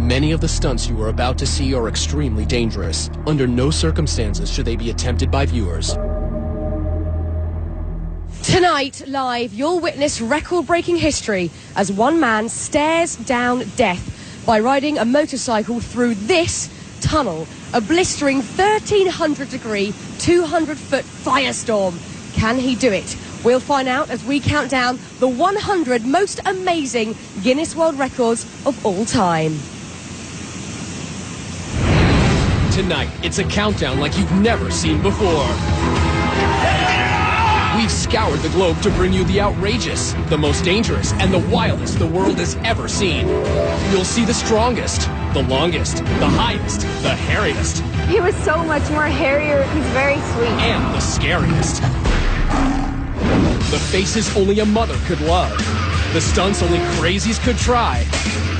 Many of the stunts you are about to see are extremely dangerous. Under no circumstances should they be attempted by viewers. Tonight, live, you'll witness record-breaking history as one man stares down death by riding a motorcycle through this tunnel, a blistering 1,300-degree, 200-foot firestorm. Can he do it? We'll find out as we count down the 100 most amazing Guinness World Records of all time. Tonight, it's a countdown like you've never seen before. We've scoured the globe to bring you the outrageous, the most dangerous, and the wildest the world has ever seen. You'll see the strongest, the longest, the highest, the hairiest. He was so much more hairier. He's very sweet. And the scariest. The faces only a mother could love. The stunts only crazies could try.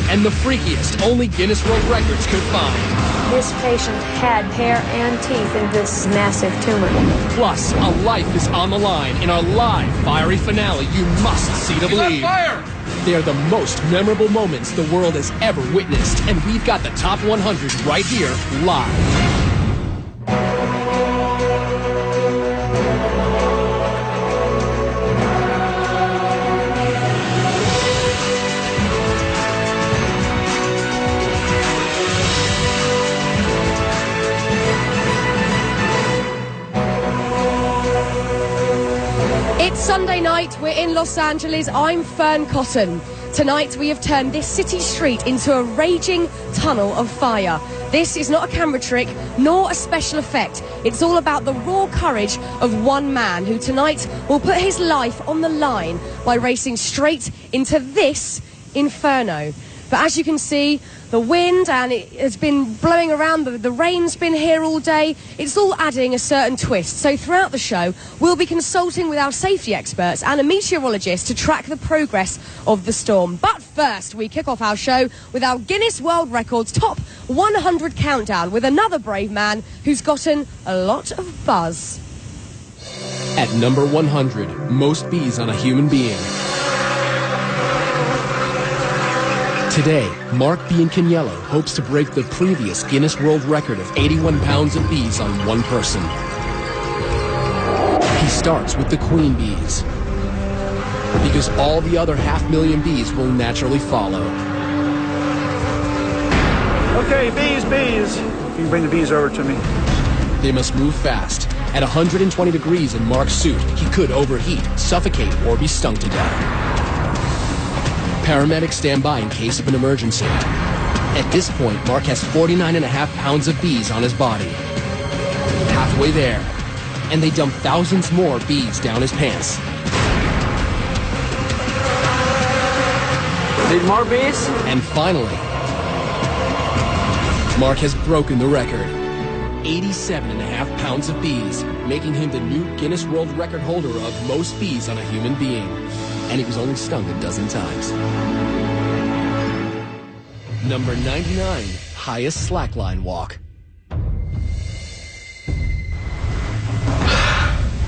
And the freakiest only Guinness World Records could find. This patient had hair and teeth in this massive tumor. Plus, a life is on the line in our live fiery finale you must see to believe. Fire! They are the most memorable moments the world has ever witnessed, and we've got the top 100 right here, live. It's Sunday night, we're in Los Angeles, I'm Fern Cotton. Tonight we have turned this city street into a raging tunnel of fire. This is not a camera trick, nor a special effect. It's all about the raw courage of one man who tonight will put his life on the line by racing straight into this inferno. But as you can see, the wind and it has been blowing around, the rain's been here all day. It's all adding a certain twist. So throughout the show, we'll be consulting with our safety experts and a meteorologist to track the progress of the storm. But first, we kick off our show with our Guinness World Records Top 100 countdown with another brave man who's gotten a lot of buzz. At number 100, most bees on a human being. Today, Mark Biancaniello hopes to break the previous Guinness World Record of 81 pounds of bees on one person. He starts with the queen bees, because all the other 500,000 bees will naturally follow. Okay, bees. You can bring the bees over to me. They must move fast. At 120 degrees in Mark's suit, he could overheat, suffocate, or be stung to death. Paramedics stand by in case of an emergency. At this point, Mark has 49.5 pounds of bees on his body. Halfway there, and they dump thousands more bees down his pants. Need more bees? And finally, Mark has broken the record. 87.5 pounds of bees, making him the new Guinness World Record holder of most bees on a human being. And he was only stung a dozen times. Number 99, highest slackline walk.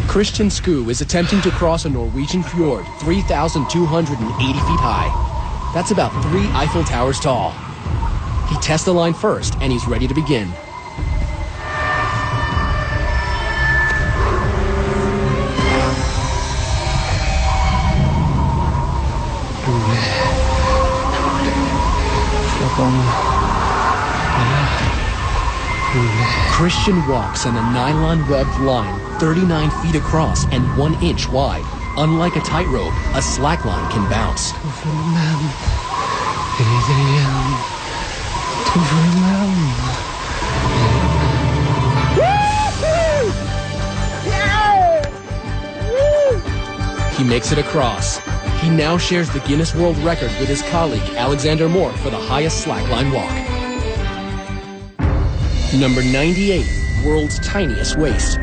Christian Skoo is attempting to cross a Norwegian fjord 3,280 feet high. That's about 3 Eiffel Towers tall. He tests the line first, and he's ready to begin. Christian walks on a nylon-webbed line 39 feet across and 1 inch wide. Unlike a tightrope, a slackline can bounce. He makes it across. He now shares the Guinness World Record with his colleague Alexander Moore for the highest slackline walk. Number 98, world's tiniest waist.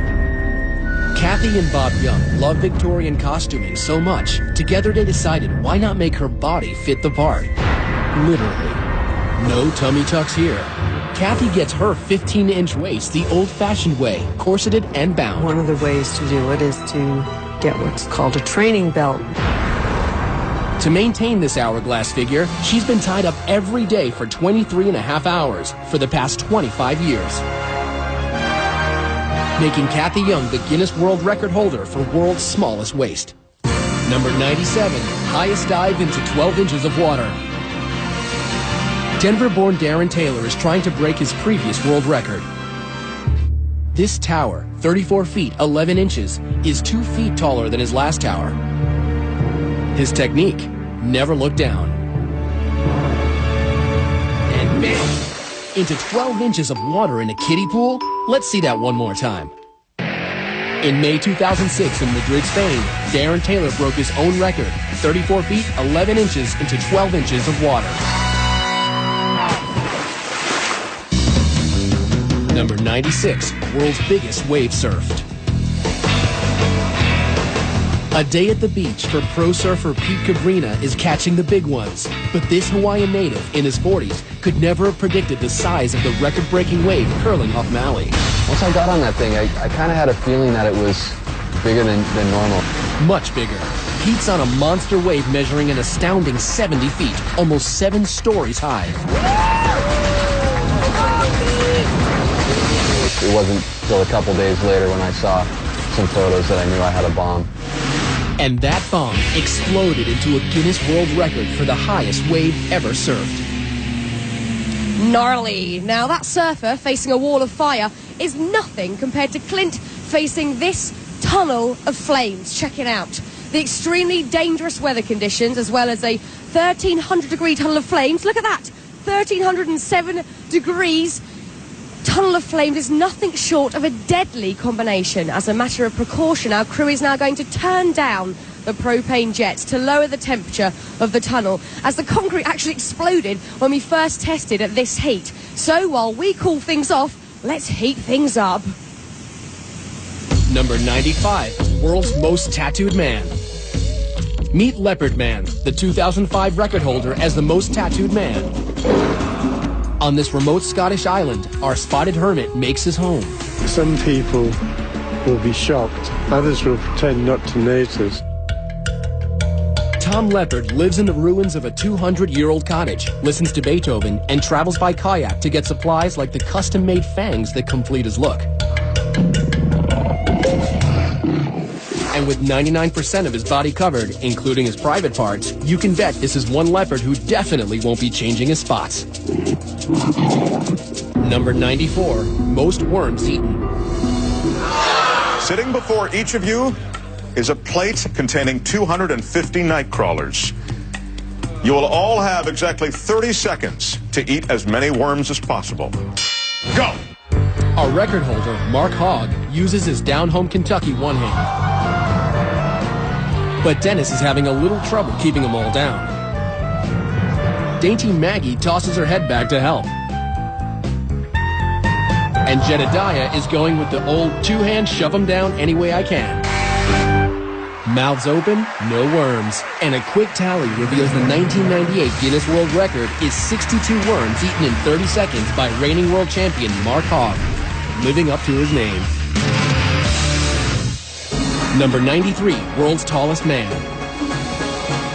Kathy and Bob Young love Victorian costuming so much, together they decided why not make her body fit the part. Literally. No tummy tucks here. Kathy gets her 15-inch waist the old-fashioned way, corseted and bound. One of the ways to do it is to get what's called a training belt. To maintain this hourglass figure, she's been tied up every day for 23.5 hours for the past 25 years. Making Kathy Young the Guinness World Record holder for world's smallest waist. Number 97, highest dive into 12 inches of water. Denver-born Darren Taylor is trying to break his previous world record. This tower, 34 feet 11 inches, is 2 feet taller than his last tower. His technique, never look down. And bam! Into 12 inches of water in a kiddie pool? Let's see that one more time. In May 2006 in Madrid, Spain, Darren Taylor broke his own record, 34 feet 11 inches into 12 inches of water. Number 96, world's biggest wave surfed. A day at the beach for pro surfer Pete Cabrina is catching the big ones. But this Hawaiian native in his 40s could never have predicted the size of the record-breaking wave curling off Maui. Once I got on that thing, I kind of had a feeling that it was bigger than normal. Much bigger. Pete's on a monster wave measuring an astounding 70 feet, almost 7 stories high. It wasn't until a couple days later when I saw some photos that I knew I had a bomb. And that bomb exploded into a Guinness World Record for the highest wave ever surfed. Gnarly. Now that surfer facing a wall of fire is nothing compared to Clint facing this tunnel of flames. Check it out. The extremely dangerous weather conditions as well as a 1,300 degree tunnel of flames. Look at that. 1,307 degrees. Tunnel of flames is nothing short of a deadly combination. As a matter of precaution, our crew is now going to turn down the propane jets to lower the temperature of the tunnel, as the concrete actually exploded when we first tested at this heat. So while we cool things off, let's heat things up. Number 95, world's most tattooed man. Meet Leopard Man, the 2005 record holder as the most tattooed man. On this remote Scottish island, our spotted hermit makes his home. Some people will be shocked, others will pretend not to notice. Tom Leopard lives in the ruins of a 200-year-old cottage, listens to Beethoven, and travels by kayak to get supplies like the custom-made fangs that complete his look. And with 99% of his body covered, including his private parts, you can bet this is one leopard who definitely won't be changing his spots. Number 94, most worms eaten. Sitting before each of you is a plate containing 250 night crawlers. You will all have exactly 30 seconds to eat as many worms as possible. Go! Our record holder, Mark Hogg, uses his down-home Kentucky one hand. But Dennis is having a little trouble keeping them all down. Dainty Maggie tosses her head back to help. And Jedediah is going with the old two-hand shove 'em down any way I can. Mouths open, no worms. And a quick tally reveals the 1998 Guinness World Record is 62 worms eaten in 30 seconds by reigning world champion Mark Hogg, living up to his name. Number 93, world's tallest man.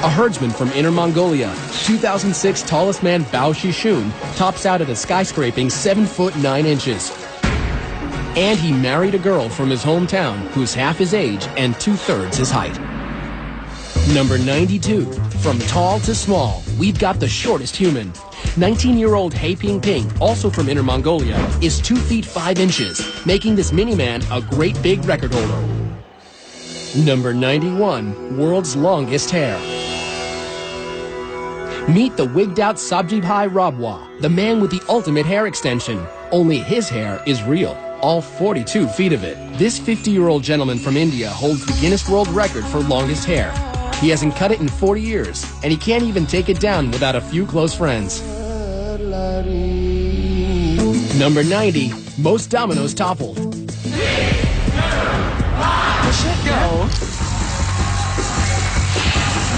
A herdsman from Inner Mongolia, 2006 tallest man Bao Shishun tops out at a skyscraping 7 foot 9 inches. And he married a girl from his hometown who's half his age and 2/3 his height. Number 92, from tall to small, we've got the shortest human. 19-year-old He Ping Ping, also from Inner Mongolia, is 2 feet 5 inches, making this mini-man a great big record holder. Number 91, world's longest hair. Meet the wigged-out Sabjibhai Rabwa, the man with the ultimate hair extension. Only his hair is real, all 42 feet of it. This 50-year-old gentleman from India holds the Guinness World Record for longest hair. He hasn't cut it in 40 years, and he can't even take it down without a few close friends. Number 90, most dominoes toppled. Go.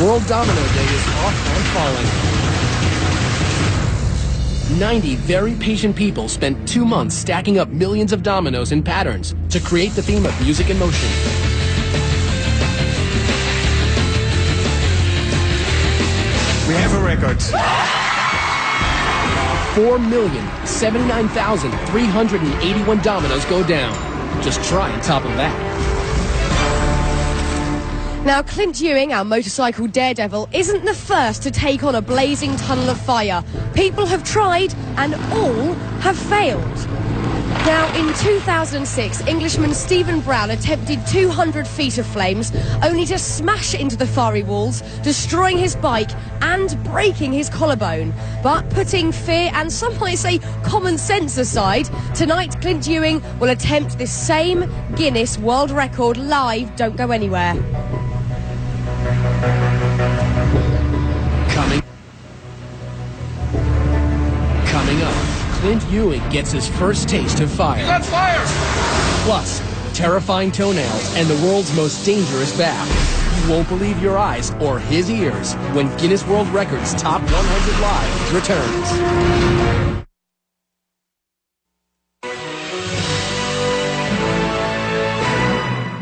World Domino Day is off and falling. 90 very patient people spent 2 months stacking up millions of dominoes in patterns to create the theme of music and motion. We have a record. 4,079,381 dominoes go down. Just try and topple that. Now, Clint Ewing, our motorcycle daredevil, isn't the first to take on a blazing tunnel of fire. People have tried, and all have failed. Now, in 2006, Englishman Stephen Brown attempted 200 feet of flames, only to smash into the fiery walls, destroying his bike and breaking his collarbone. But putting fear and some might say common sense aside, tonight Clint Ewing will attempt this same Guinness World Record live. Don't go anywhere. Coming up, Clint Ewing gets his first taste of fire. That's fire! Plus, terrifying toenails and the world's most dangerous bath. You won't believe your eyes or his ears when Guinness World Records Top 100 Live returns.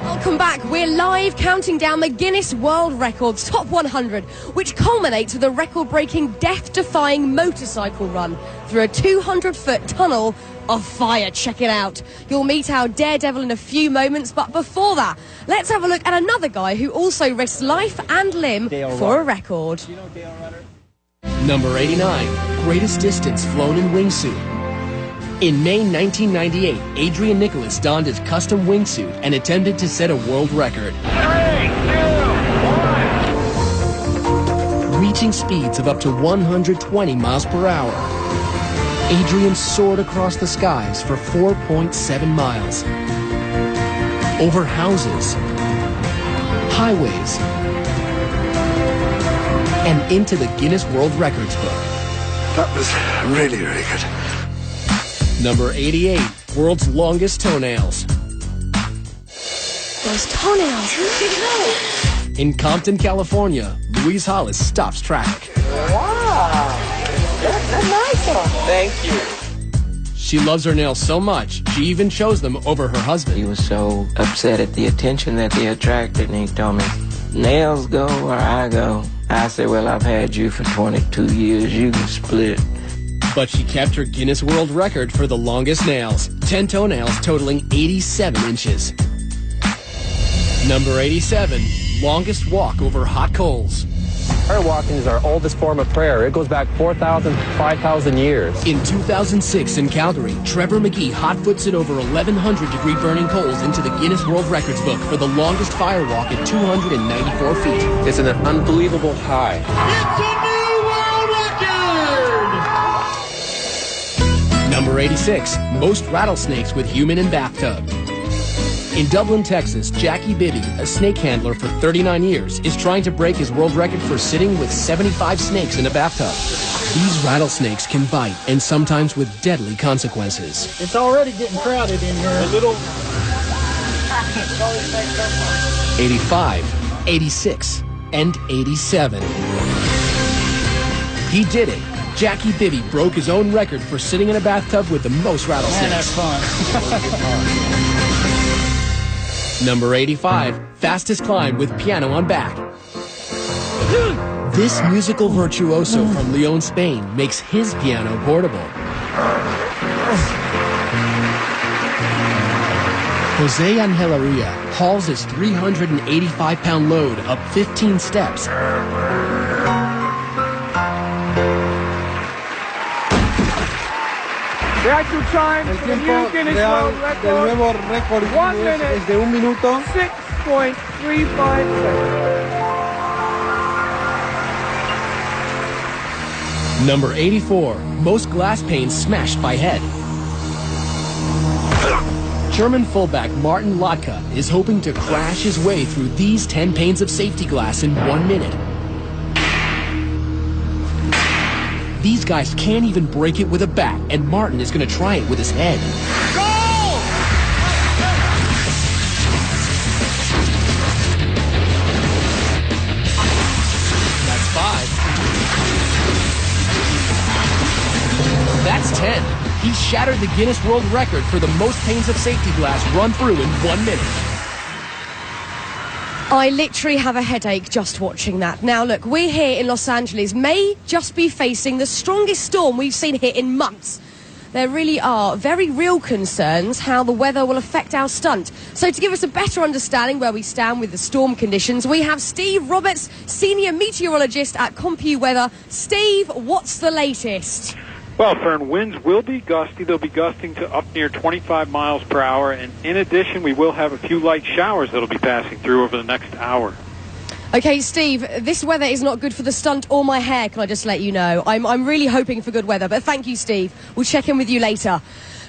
Welcome back. We're live counting down the Guinness World Records Top 100, which culminates with a record-breaking, death-defying motorcycle run through a 200-foot tunnel of fire. Check it out. You'll meet our daredevil in a few moments, but before that, let's have a look at another guy who also risks life and limb for a record. Number 89, greatest distance flown in wingsuit. In May 1998, Adrian Nicholas donned his custom wingsuit and attempted to set a world record. 3, 2, 1. Reaching speeds of up to 120 miles per hour. Adrian soared across the skies for 4.7 miles. Over houses, highways, and into the Guinness World Records book. That was really, really good. Number 88, world's longest toenails. Those toenails, who did know? In Compton, California, Louise Hollis stops traffic. Wow, that's a nice one. Thank you. She loves her nails so much, she even chose them over her husband. He was so upset at the attention that they attracted, and he told me, nails go where I go. I said, well, I've had you for 22 years. You can split. But she kept her Guinness World Record for the longest nails, 10 toenails totaling 87 inches. Number 87, longest walk over hot coals. Prayer walking is our oldest form of prayer. It goes back 4,000, 5,000 years. In 2006 in Calgary, Trevor McGee hot-foots it over 1,100-degree burning coals into the Guinness World Records book for the longest fire walk at 294 feet. It's an unbelievable high. Number 86, most rattlesnakes with human in bathtub. In Dublin, Texas, Jackie Bibby, a snake handler for 39 years, is trying to break his world record for sitting with 75 snakes in a bathtub. These rattlesnakes can bite, and sometimes with deadly consequences. It's already getting crowded in here. A little. 85, 86, and 87. He did it. Jackie Bibby broke his own record for sitting in a bathtub with the most rattlesnakes. Man, that's fun. Number 85, fastest climb with piano on back. This musical virtuoso from Lyon, Spain, makes his piano portable. Jose Angelaria hauls his 385-pound load up 15 steps. The actual time for the new Guinness World Record, 1 minute, es de 1 minuto. 6.35 seconds. Number 84, most glass panes smashed by head. German fullback Martin Lotka is hoping to crash his way through these 10 panes of safety glass in 1 minute. These guys can't even break it with a bat, and Martin is going to try it with his head. Goal! That's 5. That's 10. He shattered the Guinness World Record for the most panes of safety glass run through in 1 minute. I literally have a headache just watching that. Now look, we're here in Los Angeles, may just be facing the strongest storm we've seen here in months. There really are very real concerns how the weather will affect our stunt. So to give us a better understanding where we stand with the storm conditions, we have Steve Roberts, Senior Meteorologist at CompuWeather. Steve, what's the latest? Well, Fern, winds will be gusty. They'll be gusting to up near 25 miles per hour. And in addition, we will have a few light showers that'll be passing through over the next hour. Okay, Steve, this weather is not good for the stunt or my hair, can I just let you know. I'm really hoping for good weather, but thank you, Steve. We'll check in with you later.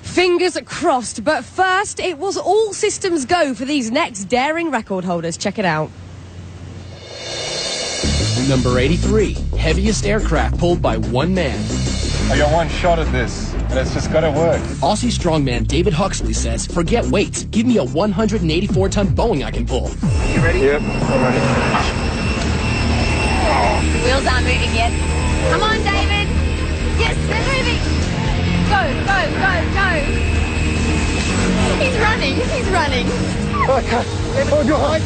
Fingers crossed, but first, it was all systems go for these next daring record holders. Check it out. Number 83, heaviest aircraft pulled by one man. I got one shot at this, and it's just got to work. Aussie strongman David Huxley says, forget weights, give me a 184-ton Boeing I can pull. You ready? Yep, I'm ready. Wheels aren't moving yet. Come on, David. Yes, they're moving. Go, go, go, go. He's running, he's running.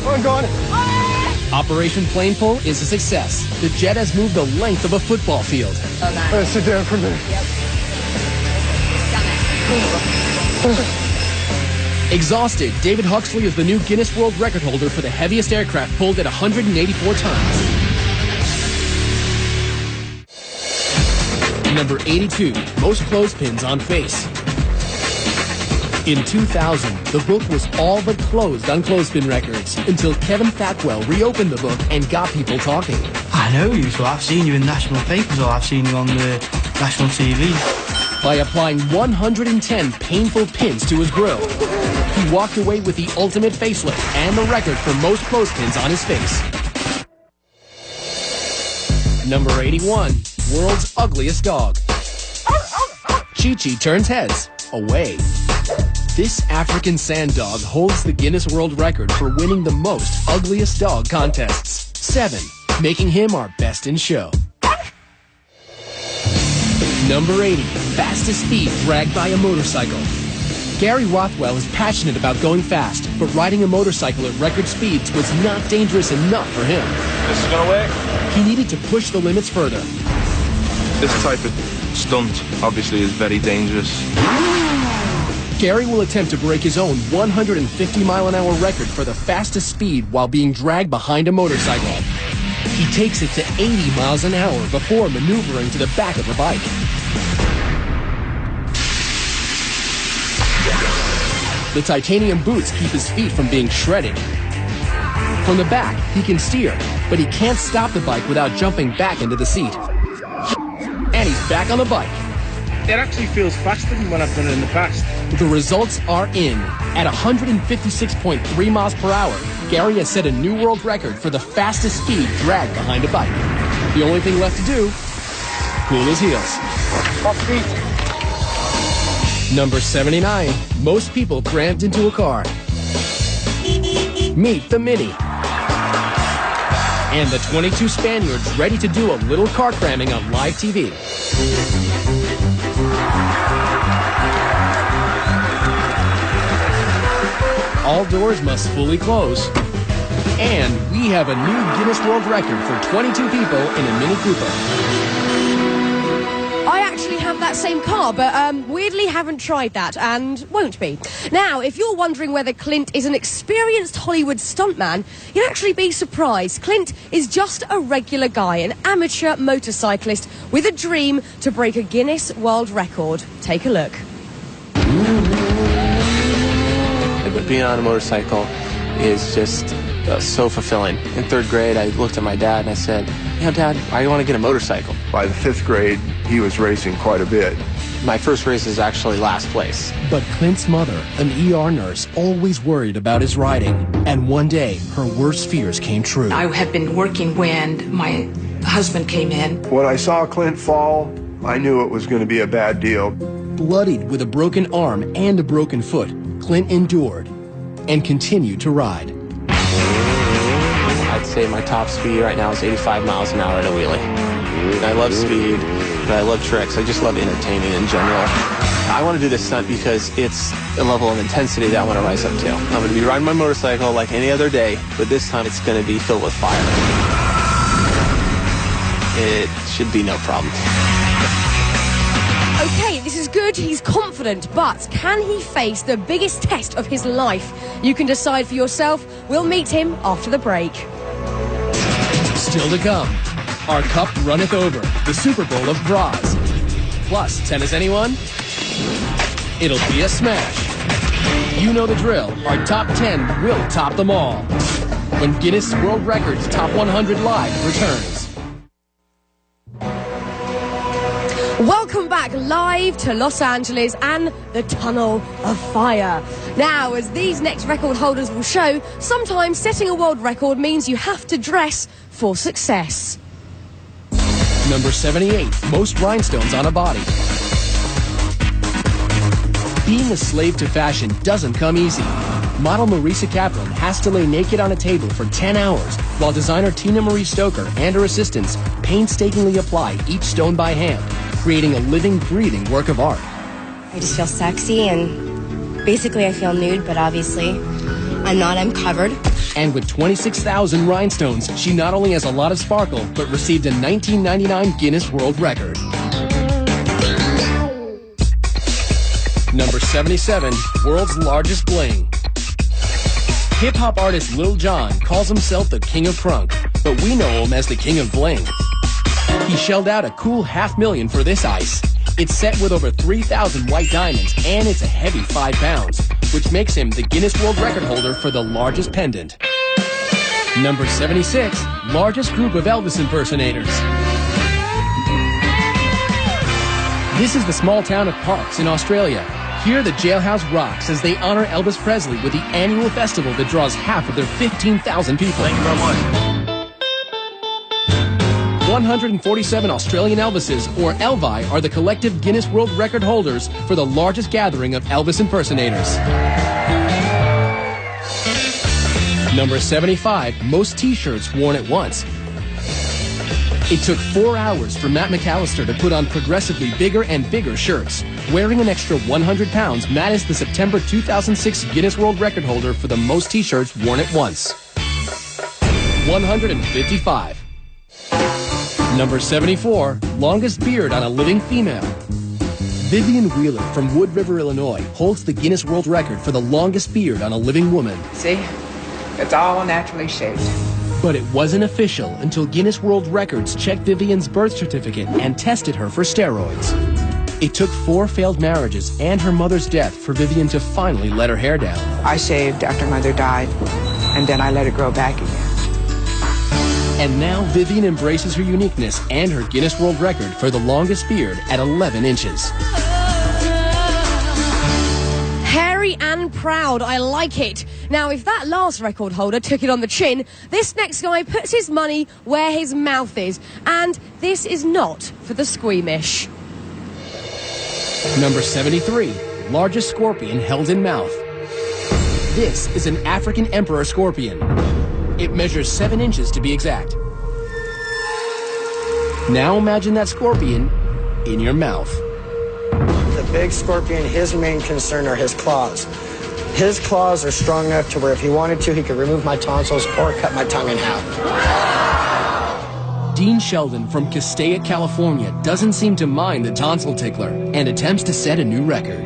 I'm gone. Operation Plane Pull is a success. The jet has moved the length of a football field. Sit down for a minute. Yep. Exhausted, David Huxley is the new Guinness World Record holder for the heaviest aircraft pulled at 184 tons. Number 82, most clothespins on face. In 2000, the book was all but closed on clothespin records until Kevin Fatwell reopened the book and got people talking. I know you, so I've seen you in national papers or I've seen you on the national TV. By applying 110 painful pins to his grill, he walked away with the ultimate facelift and the record for most clothespins on his face. Number 81, world's ugliest dog. Chi-Chi turns heads away. This African sand dog holds the Guinness World Record for winning the most ugliest dog contests. 7, making him our best in show. Number 80, fastest speed dragged by a motorcycle. Gary Rothwell is passionate about going fast, but riding a motorcycle at record speeds was not dangerous enough for him. This is gonna work? He needed to push the limits further. This type of stunt obviously is very dangerous. Gary will attempt to break his own 150-mile-an-hour record for the fastest speed while being dragged behind a motorcycle. He takes it to 80 miles an hour before maneuvering to the back of the bike. The titanium boots keep his feet from being shredded. From the back, he can steer, but he can't stop the bike without jumping back into the seat. And he's back on the bike. It actually feels faster than when I've done it in the past. The results are in. At 156.3 miles per hour, Gary has set a new world record for the fastest speed dragged behind a bike. The only thing left to do, cool his heels. Number 79, most people crammed into a car. Meet the Mini. And the 22 Spaniards ready to do a little car cramming on live TV. All doors must fully close. And we have a new Guinness World Record for 22 people in a Mini Cooper. I actually have that same car, but weirdly haven't tried that and won't be. Now, if you're wondering whether Clint is an experienced Hollywood stuntman, you'd actually be surprised. Clint is just a regular guy, an amateur motorcyclist with a dream to break a Guinness World Record. Take a look. Being on a motorcycle is just so fulfilling. In 3rd grade, I looked at my dad and I said, you know, Dad, why do you want to get a motorcycle? By the 5th grade, he was racing quite a bit. My first race is actually last place. But Clint's mother, an ER nurse, always worried about his riding. And one day, her worst fears came true. I had been working when my husband came in. When I saw Clint fall, I knew it was going to be a bad deal. Bloodied with a broken arm and a broken foot, Clint endured and continued to ride. I'd say my top speed right now is 85 miles an hour at a wheelie. I love speed, but I love tricks. I just love entertaining in general. I want to do this stunt because it's a level of intensity that I want to rise up to. I'm going to be riding my motorcycle like any other day, but this time it's going to be filled with fire. It should be no problem. Okay, this is good, he's confident, but can he face the biggest test of his life? You can decide for yourself. We'll meet him after the break. Still to come, our cup runneth over, the Super Bowl of bras. Plus, tennis anyone? It'll be a smash. You know the drill, our top 10 will top them all. When Guinness World Records Top 100 Live returns. Welcome back live to Los Angeles and the Tunnel of Fire. Now, as these next record holders will show, sometimes setting a world record means you have to dress for success. Number 78, most rhinestones on a body. Being a slave to fashion doesn't come easy. Model Marisa Kaplan has to lay naked on a table for 10 hours, while designer Tina Marie Stoker and her assistants painstakingly apply each stone by hand, creating a living, breathing work of art. I just feel sexy, and basically I feel nude, but obviously I'm not, I'm covered. And with 26,000 rhinestones, she not only has a lot of sparkle, but received a 1999 Guinness World Record. Number 77, world's largest bling. Hip-hop artist Lil Jon calls himself the King of Crunk, but we know him as the King of Bling. He shelled out a cool $500,000 for this ice. It's set with over 3,000 white diamonds, and it's a heavy 5 pounds, which makes him the Guinness World Record holder for the largest pendant. Number 76, largest group of Elvis impersonators. This is the small town of Parkes in Australia. Here the jailhouse rocks as they honor Elvis Presley with the annual festival that draws half of their 15,000 people. Thank you very much. 147 Australian Elvises, or Elvi, are the collective Guinness World Record holders for the largest gathering of Elvis impersonators. Number 75, most t-shirts worn at once. It took 4 hours for Matt McAllister to put on progressively bigger and bigger shirts. Wearing an extra 100 pounds, Matt is the September 2006 Guinness World Record holder for the most t-shirts worn at once. 155. Number 74, longest beard on a living female. Vivian Wheeler from Wood River, Illinois, holds the Guinness World Record for the longest beard on a living woman. See, it's all naturally shaped. But it wasn't official until Guinness World Records checked Vivian's birth certificate and tested her for steroids. It took 4 failed marriages and her mother's death for Vivian to finally let her hair down. I shaved after Mother died, and then I let it grow back again. And now Vivian embraces her uniqueness and her Guinness World Record for the longest beard at 11 inches. Hairy and proud, I like it. Now, if that last record holder took it on the chin, this next guy puts his money where his mouth is. And this is not for the squeamish. Number 73, largest scorpion held in mouth. This is an African emperor scorpion. It measures 7 inches to be exact. Now imagine that scorpion in your mouth. The big scorpion, his main concern are his claws. His claws are strong enough to where if he wanted to, he could remove my tonsils or cut my tongue in half. Dean Sheldon from Castaic, California doesn't seem to mind the tonsil tickler and attempts to set a new record.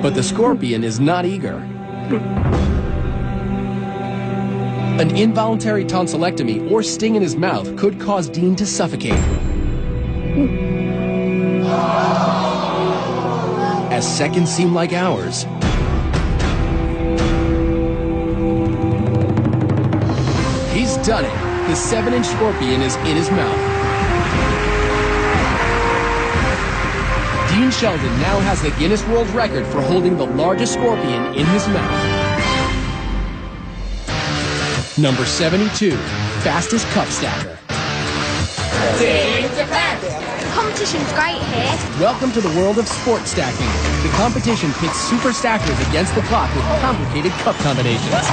But the scorpion is not eager. An involuntary tonsillectomy or sting in his mouth could cause Dean to suffocate. As seconds seem like hours, he's done it. The 7-inch scorpion is in his mouth. Dean Sheldon now has the Guinness World Record for holding the largest scorpion in his mouth. Number 72, fastest cup stacker. The competition's great here. Welcome to the world of sport stacking. The competition pits super stackers against the clock with complicated cup combinations.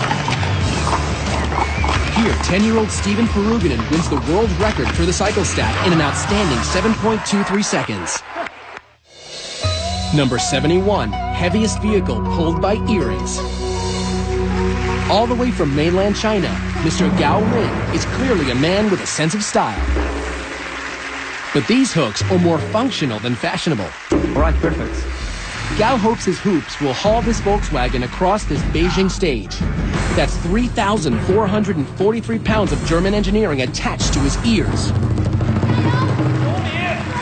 Here, 10-year-old Steven Peruginen wins the world record for the cycle stack in an outstanding 7.23 seconds. Number 71, heaviest vehicle pulled by earrings. All the way from mainland China, Mr. Gao Lin is clearly a man with a sense of style. But these hooks are more functional than fashionable. All right, perfect. Gao hopes his hoops will haul this Volkswagen across this Beijing stage. That's 3,443 pounds of German engineering attached to his ears.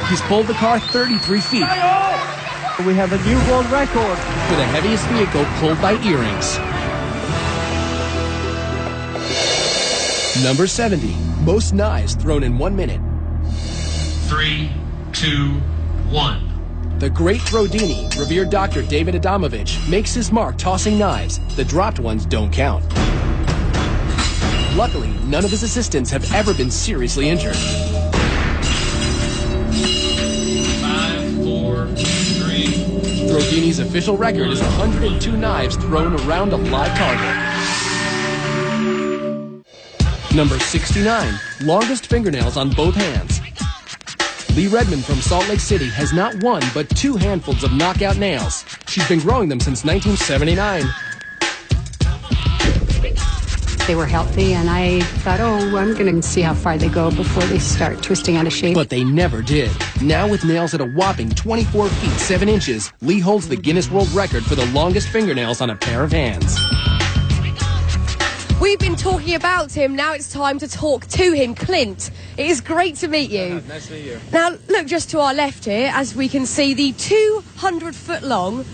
He's pulled the car 33 feet. We have a new world record for the heaviest vehicle pulled by earrings. Number 70, most knives thrown in 1 minute. 3, 2, 1. The great Throdini, revered Dr. David Adamovich, makes his mark tossing knives. The dropped ones don't count. Luckily, none of his assistants have ever been seriously injured. 5, 4, 3. Throdini's official record is 102 knives thrown around a live target. Number 69, longest fingernails on both hands. Lee Redmond from Salt Lake City has not one but 2 handfuls of knockout nails. She's been growing them since 1979. They were healthy, and I thought, oh, I'm going to see how far they go before they start twisting out of shape. But they never did. Now with nails at a whopping 24 feet 7 inches, Lee holds the Guinness World Record for the longest fingernails on a pair of hands. We've been talking about him, now it's time to talk to him. Clint, it is great to meet you. Nice to meet you. Now, look just to our left here, as we can see the 200-foot-long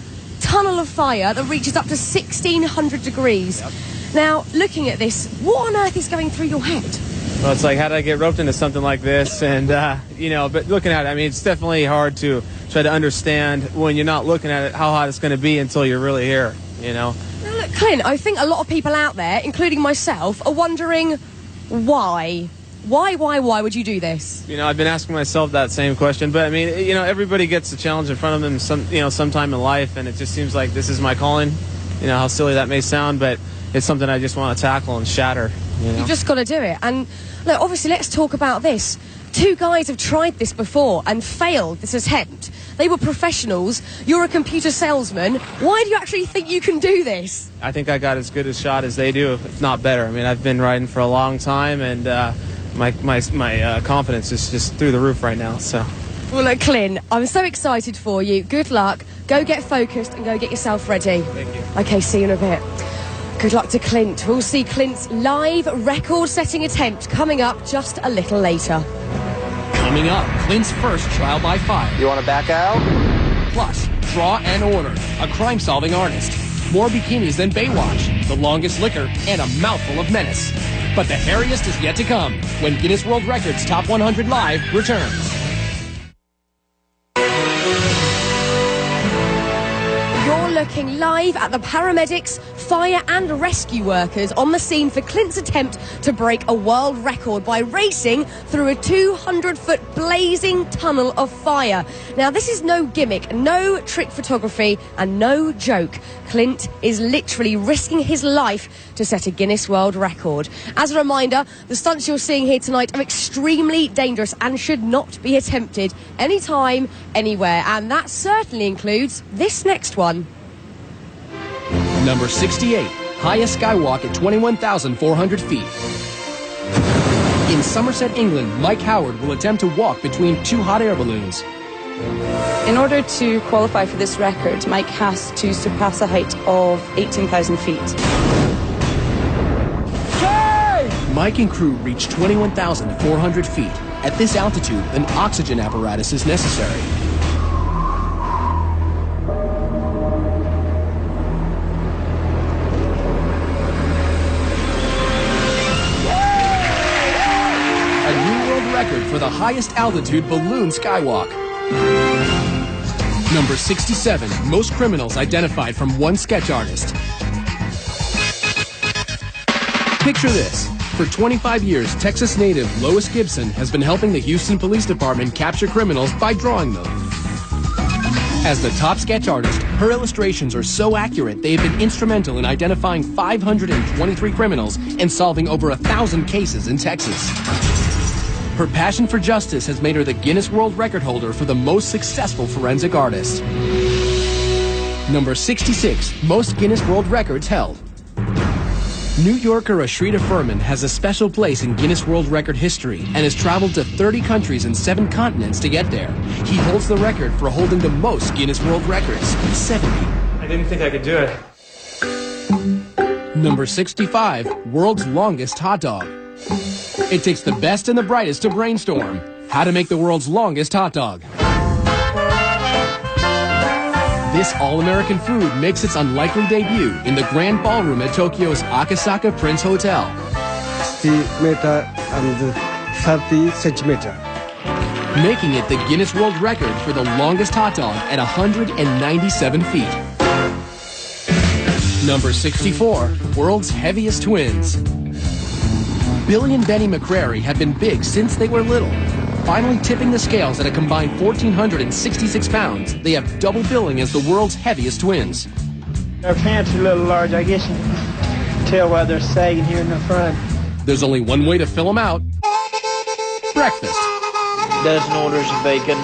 tunnel of fire that reaches up to 1,600 degrees. Yep. Now, looking at this, what on earth is going through your head? Well, it's like, how did I get roped into something like this? And, you know, but looking at it, I mean, it's definitely hard to try to understand when you're not looking at it how hot it's going to be until you're really here, you know? Now, look, Clint, I think a lot of people out there, including myself, are wondering why. Why would you do this? You know, I've been asking myself that same question, but I mean, you know, everybody gets a challenge in front of them sometime in life, and it just seems like this is my calling. You know, how silly that may sound, but it's something I just want to tackle and shatter. You know? You've just got to do it. And look, obviously, let's talk about this. 2 guys have tried this before and failed this attempt. They were professionals. You're a computer salesman. Why do you actually think you can do this? I think I got as good a shot as they do, if not better. I mean, I've been riding for a long time, and my confidence is just through the roof right now. So. Well, look, Clint, I'm so excited for you. Good luck. Go get focused and go get yourself ready. Thank you. Okay, see you in a bit. Good luck to Clint. We'll see Clint's live record-setting attempt coming up just a little later. Coming up, Clint's first trial by fire. You want to back out? Plus, Draw and Order, a crime-solving artist. More bikinis than Baywatch, the longest liquor, and a mouthful of menace. But the hairiest is yet to come when Guinness World Records Top 100 Live returns. You're looking live at the paramedics, fire and rescue workers on the scene for Clint's attempt to break a world record by racing through a 200-foot blazing tunnel of fire. Now, this is no gimmick, no trick photography, and no joke. Clint is literally risking his life to set a Guinness World Record. As a reminder, the stunts you're seeing here tonight are extremely dangerous and should not be attempted anytime, anywhere. And that certainly includes this next one. Number 68, highest skywalk at 21,400 feet. In Somerset, England, Mike Howard will attempt to walk between 2 hot air balloons. In order to qualify for this record, Mike has to surpass a height of 18,000 feet. Mike and crew reach 21,400 feet. At this altitude, an oxygen apparatus is necessary. Record for the highest altitude balloon skywalk. Number 67, most criminals identified from one sketch artist. Picture this. For 25 years, Texas native Lois Gibson has been helping the Houston Police Department capture criminals by drawing them. As the top sketch artist, Her illustrations are so accurate, they have been instrumental in identifying 523 criminals and solving over 1,000 cases in Texas. Her passion for justice has made her the Guinness World Record holder for the most successful forensic artist. Number 66, most Guinness World Records held. New Yorker Ashrita Furman has a special place in Guinness World Record history and has traveled to 30 countries and 7 continents to get there. He holds the record for holding the most Guinness World Records, 70. I didn't think I could do it. Number 65, world's longest hot dog. It takes the best and the brightest to brainstorm how to make the world's longest hot dog. This all-American food makes its unlikely debut in the Grand Ballroom at Tokyo's Akasaka Prince Hotel. 60 meter and 30 centimeter. Making it the Guinness World Record for the longest hot dog at 197 feet. Number 64, world's heaviest twins. Billy and Benny McCrary have been big since they were little. Finally tipping the scales at a combined 1,466 pounds, they have double billing as the world's heaviest twins. Their pants are a little large. I guess you can tell why they're sagging here in the front. There's only one way to fill them out. Breakfast. Dozen orders of bacon,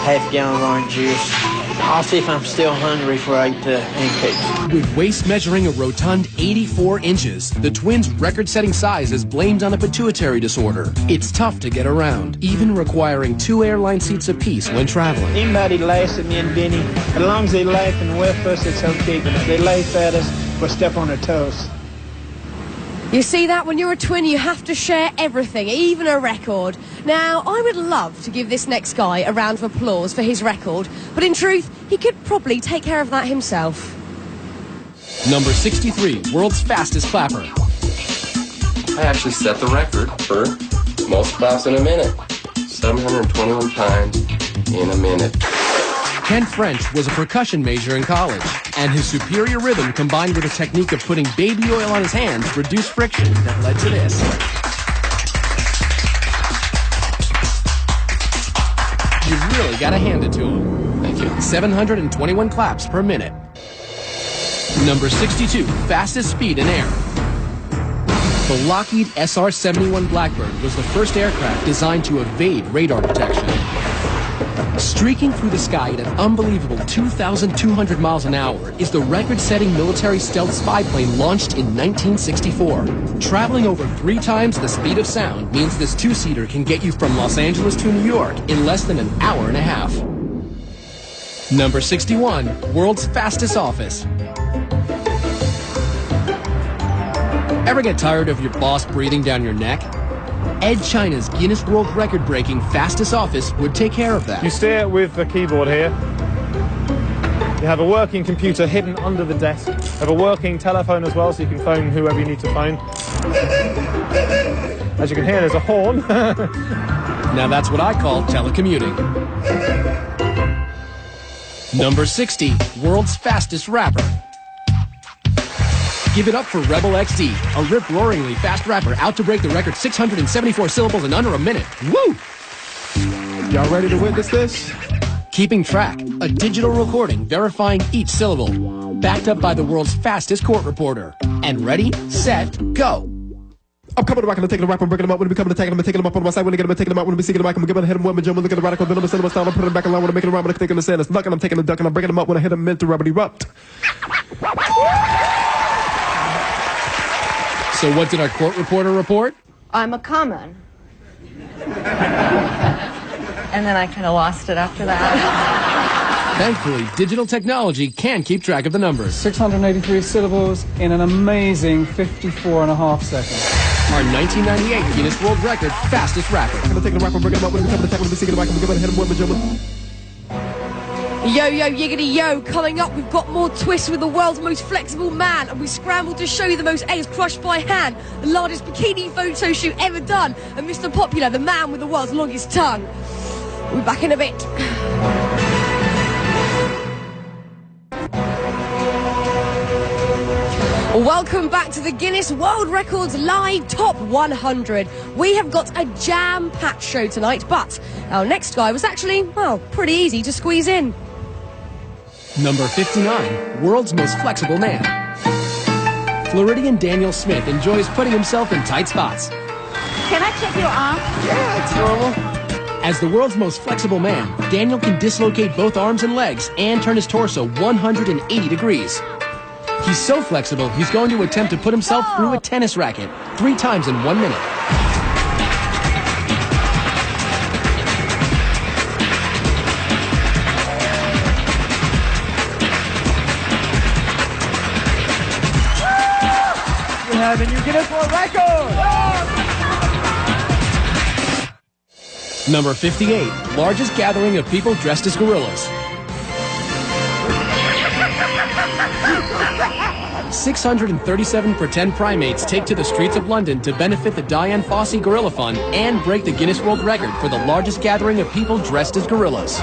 half-gallon of orange juice. I'll see if I'm still hungry before I eat the pancakes. With waist measuring a rotund 84 inches, the twins' record-setting size is blamed on a pituitary disorder. It's tough to get around, even requiring 2 airline seats apiece when traveling. Anybody laughs at me and Benny, as long as they laugh and whiff us, it's okay. But if they laugh at us, we'll step on their toes. You see that? When you're a twin, you have to share everything, even a record. Now, I would love to give this next guy a round of applause for his record, but in truth, he could probably take care of that himself. Number 63, world's fastest clapper. I actually set the record for most claps in a minute. 721 times in a minute. Ken French was a percussion major in college, and his superior rhythm combined with a technique of putting baby oil on his hands reduced friction that led to this. You've really got to hand it to him. Thank you. 721 claps per minute. Number 62, fastest speed in air. The Lockheed SR-71 Blackbird was the first aircraft designed to evade radar detection. Streaking through the sky at an unbelievable 2,200 miles an hour is the record-setting military stealth spy plane launched in 1964. Traveling over 3 times the speed of sound means this 2-seater can get you from Los Angeles to New York in less than an hour and a half. Number 61, world's fastest office. Ever get tired of your boss breathing down your neck? Ed China's Guinness World Record-breaking fastest office would take care of that. You steer with the keyboard here. You have a working computer hidden under the desk. You have a working telephone as well, so you can phone whoever you need to phone. As you can hear, there's a horn. Now that's what I call telecommuting. Number 60, world's fastest rapper. Give it up for Rebel XD, a rip-roaringly fast rapper out to break the record 674 syllables in under a minute. Woo! Y'all ready to witness this? Keeping track, a digital recording verifying each syllable, backed up by the world's fastest court reporter. And ready, set, go. I'm coming to rock and I'm taking a rap, I'm breaking them up, when we come to taking them, I'm taking them up on my side, when I get them, I'm taking them out, when we seeking them, I'm giving a hit them, when I'm jumping, look at the radical, then I'm cinema style, I'm putting them back along, when I'm making them rhyme, when I'm thinking the sand, it's luck, and I'm taking the duck, and I'm breaking them up, when I hit them, meant to rubber erupt. So what did our court reporter report? I'm a common. And then I kind of lost it after that. Thankfully, digital technology can keep track of the numbers. 683 syllables in an amazing 54.5 seconds. Our 1998 Guinness World Record fastest rapper. I'm gonna take the rap, I'm breaking them up, when we come to tackle, when we seeking them, I'm giving a hit them, when I'm jumping. Yo, yo, yiggity, yo. Coming up, we've got more twists with the world's most flexible man, and we scrambled to show you the most eggs crushed by hand, the largest bikini photo shoot ever done, and Mr. Popular, the man with the world's longest tongue. We'll be back in a bit. Welcome back to the Guinness World Records Live Top 100. We have got a jam-packed show tonight, but our next guy was actually, well, pretty easy to squeeze in. Number 59, world's most flexible man. Floridian Daniel Smith enjoys putting himself in tight spots. Can I check your arm? Yeah, it's normal. As the world's most flexible man, Daniel can dislocate both arms and legs and turn his torso 180 degrees. He's so flexible, he's going to attempt to put himself through a tennis racket 3 times in 1 minute. You have a new Guinness World Record! Number 58, largest gathering of people dressed as gorillas. 637 pretend primates take to the streets of London to benefit the Dian Fossey Gorilla Fund and break the Guinness World Record for the largest gathering of people dressed as gorillas.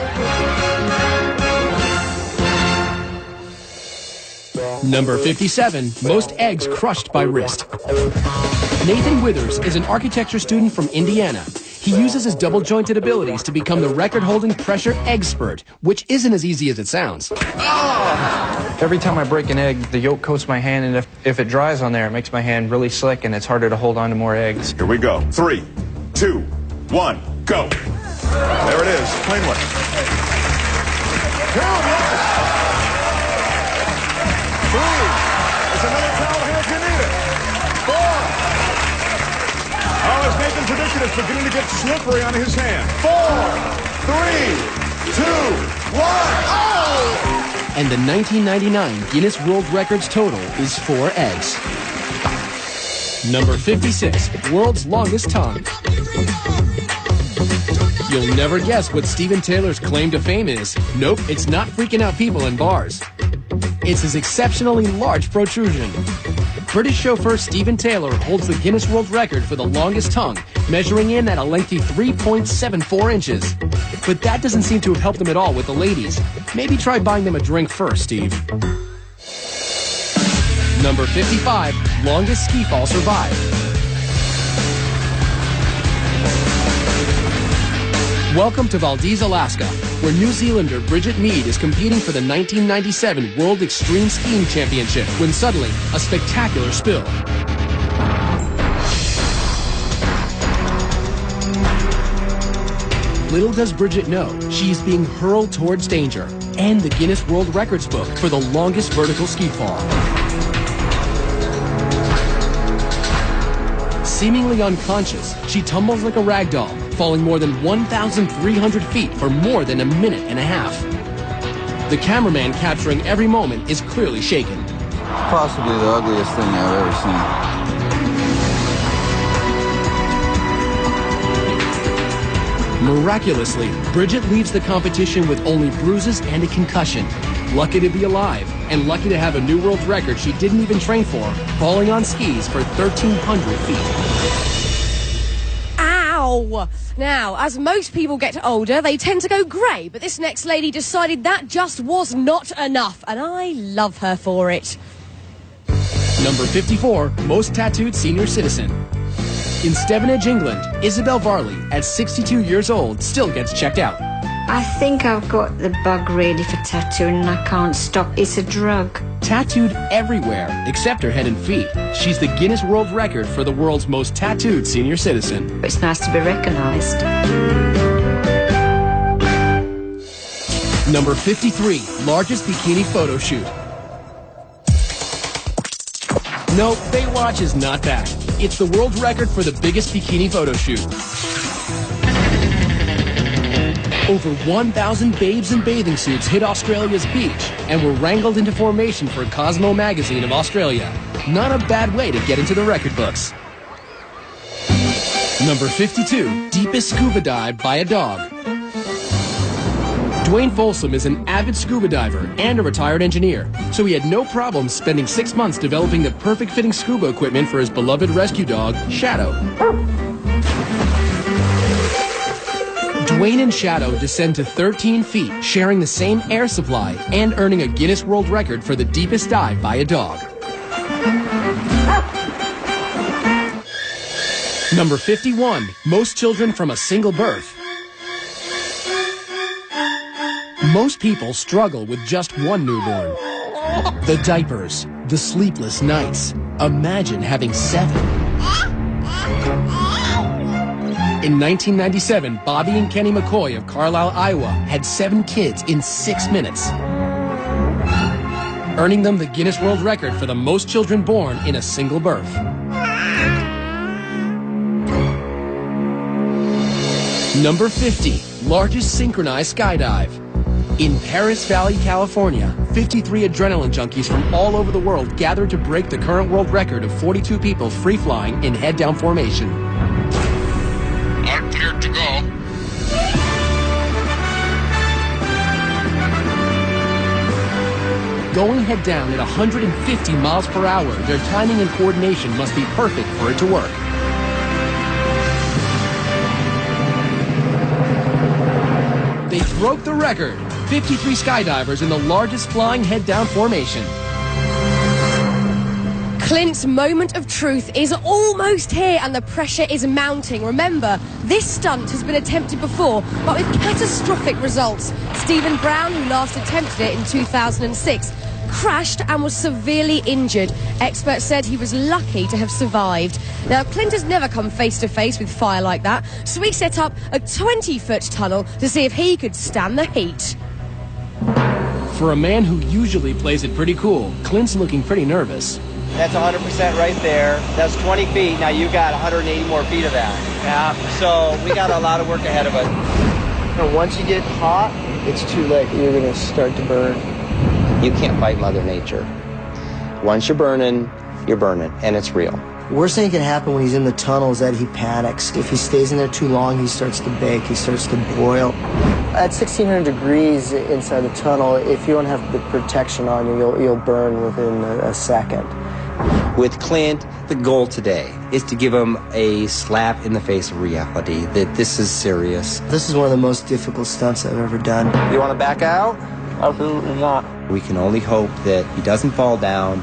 Number 57, most eggs crushed by wrist. Nathan Withers is an architecture student from Indiana. He uses his double-jointed abilities to become the record-holding pressure egg spurt, which isn't as easy as it sounds. Every time I break an egg, the yolk coats my hand, and if it dries on there, it makes my hand really slick, and it's harder to hold on to more eggs. Here we go. 3, 2, 1, go. There it is. Plain one. 3. It's another towel here if you need it. 4. Oh, as Nathan predicted, it's beginning to get slippery on his hand. 4, 3, 2, 1. Oh! And the 1999 Guinness World Records total is 4 eggs. Number 56, world's longest tongue. You'll never guess what Steven Taylor's claim to fame is. Nope, it's not freaking out people in bars. It's his exceptionally large protrusion. British chauffeur Steven Taylor holds the Guinness World Record for the longest tongue, measuring in at a lengthy 3.74 inches. But that doesn't seem to have helped him at all with the ladies. Maybe try buying them a drink first, Steve. Number 55, longest ski fall survived. Welcome to Valdez, Alaska, where New Zealander Bridget Mead is competing for the 1997 World Extreme Skiing Championship when suddenly a spectacular spill. Little does Bridget know, she's being hurled towards danger and the Guinness World Records book for the longest vertical ski fall. Seemingly unconscious, she tumbles like a rag doll, falling more than 1,300 feet for more than a minute and a half. The cameraman capturing every moment is clearly shaken. Possibly the ugliest thing I've ever seen. Miraculously, Bridget leaves the competition with only bruises and a concussion. Lucky to be alive, and lucky to have a new world record she didn't even train for, falling on skis for 1,300 feet. Ow! Now, as most people get older, they tend to go grey, but this next lady decided that just was not enough, and I love her for it. Number 54, most tattooed senior citizen. In Stevenage, England, Isabel Varley, at 62 years old, still gets checked out. I think I've got the bug ready for tattooing and I can't stop. It's a drug. Tattooed everywhere, except her head and feet. She's the Guinness World Record for the world's most tattooed senior citizen. It's nice to be recognised. Number 53, largest bikini photo shoot. No, Baywatch is not that. It's the world record for the biggest bikini photo shoot. Over 1,000 babes in bathing suits hit Australia's beach and were wrangled into formation for Cosmo magazine of Australia. Not a bad way to get into the record books. Number 52, deepest scuba dive by a dog. Dwayne Folsom is an avid scuba diver and a retired engineer, so he had no problem spending 6 months developing the perfect fitting scuba equipment for his beloved rescue dog, Shadow. Dwayne and Shadow descend to 13 feet, sharing the same air supply and earning a Guinness World Record for the deepest dive by a dog. Number 51, most children from a single birth. Most people struggle with just one newborn. The diapers, the sleepless nights. Imagine having 7. In 1997, Bobby and Kenny McCoy of Carlisle, Iowa had 7 kids in 6 minutes, earning them the Guinness World Record for the most children born in a single birth. Number 50, largest synchronized skydive. In Paris Valley, California, 53 adrenaline junkies from all over the world gathered to break the current world record of 42 people free-flying in head-down formation. I'm cleared to go. Going head-down at 150 miles per hour, their timing and coordination must be perfect for it to work. They broke the record. 53 skydivers in the largest flying head-down formation. Clint's moment of truth is almost here and the pressure is mounting. Remember, this stunt has been attempted before, but with catastrophic results. Stephen Brown, who last attempted it in 2006, crashed and was severely injured. Experts said he was lucky to have survived. Now, Clint has never come face to face with fire like that, so he set up a 20-foot tunnel to see if he could stand the heat. For a man who usually plays it pretty cool, Clint's looking pretty nervous. That's 100% right there. That's 20 feet. Now you got 180 more feet of that. Yeah. So we got a lot of work ahead of us. And once you get hot, it's too late. You're going to start to burn. You can't fight Mother Nature. Once you're burning, and it's real. Worst thing that can happen when he's in the tunnel is that he panics. If he stays in there too long, he starts to bake, he starts to boil. At 1600 degrees inside the tunnel, if you don't have the protection on you, you'll burn within a second. With Clint, the goal today is to give him a slap in the face of reality, that this is serious. This is one of the most difficult stunts I've ever done. You want to back out? Absolutely not. We can only hope that he doesn't fall down,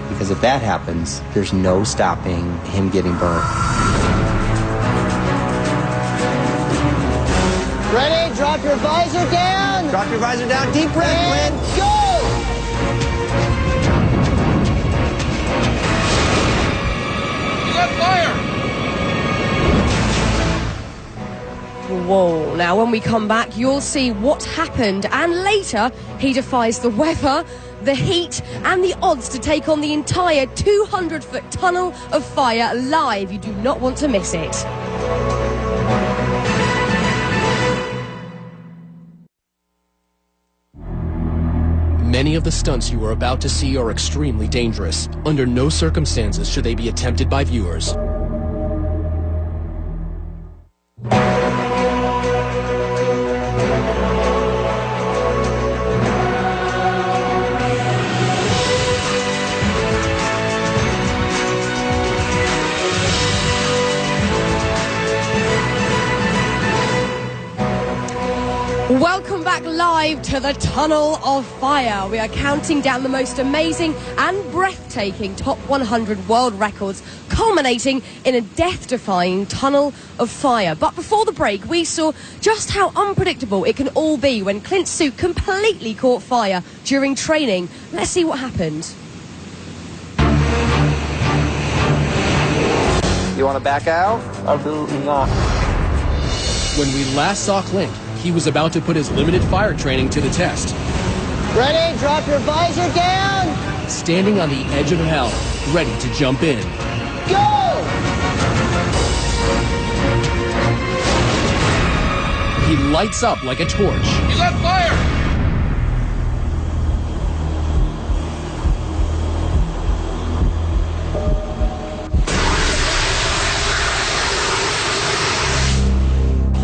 because if that happens, there's no stopping him getting burned. Ready? Drop your visor down. Drop your visor down. Deep breath, and Clint. Go! You got fire! Whoa. Now, when we come back, you'll see what happened, and later, he defies the weather, the heat, and the odds to take on the entire 200-foot tunnel of fire live. You do not want to miss it. Many of the stunts you are about to see are extremely dangerous. Under no circumstances should they be attempted by viewers. Welcome back live to the Tunnel of Fire. We are counting down the most amazing and breathtaking Top 100 world records, culminating in a death-defying tunnel of fire. But before the break, we saw just how unpredictable it can all be when Clint's suit completely caught fire during training. Let's see what happened. You want to back out? Absolutely not. When we last saw Clint, he was about to put his limited fire training to the test. Ready? Drop your visor down. Standing on the edge of hell, ready to jump in. Go! He lights up like a torch. You got fire!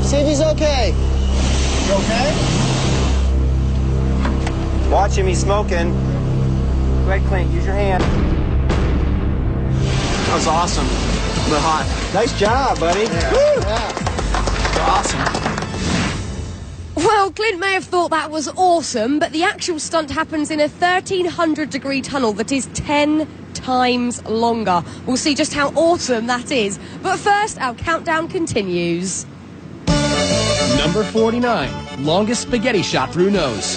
See if he's okay. You okay? Watch him, he's smoking. Go ahead, Clint, use your hand. That was awesome. But hot. Nice job, buddy. Yeah. Woo! Yeah. Awesome. Well, Clint may have thought that was awesome, but the actual stunt happens in a 1,300-degree tunnel that is 10 times longer. We'll see just how awesome that is. But first, our countdown continues. Number 49, longest spaghetti shot through nose.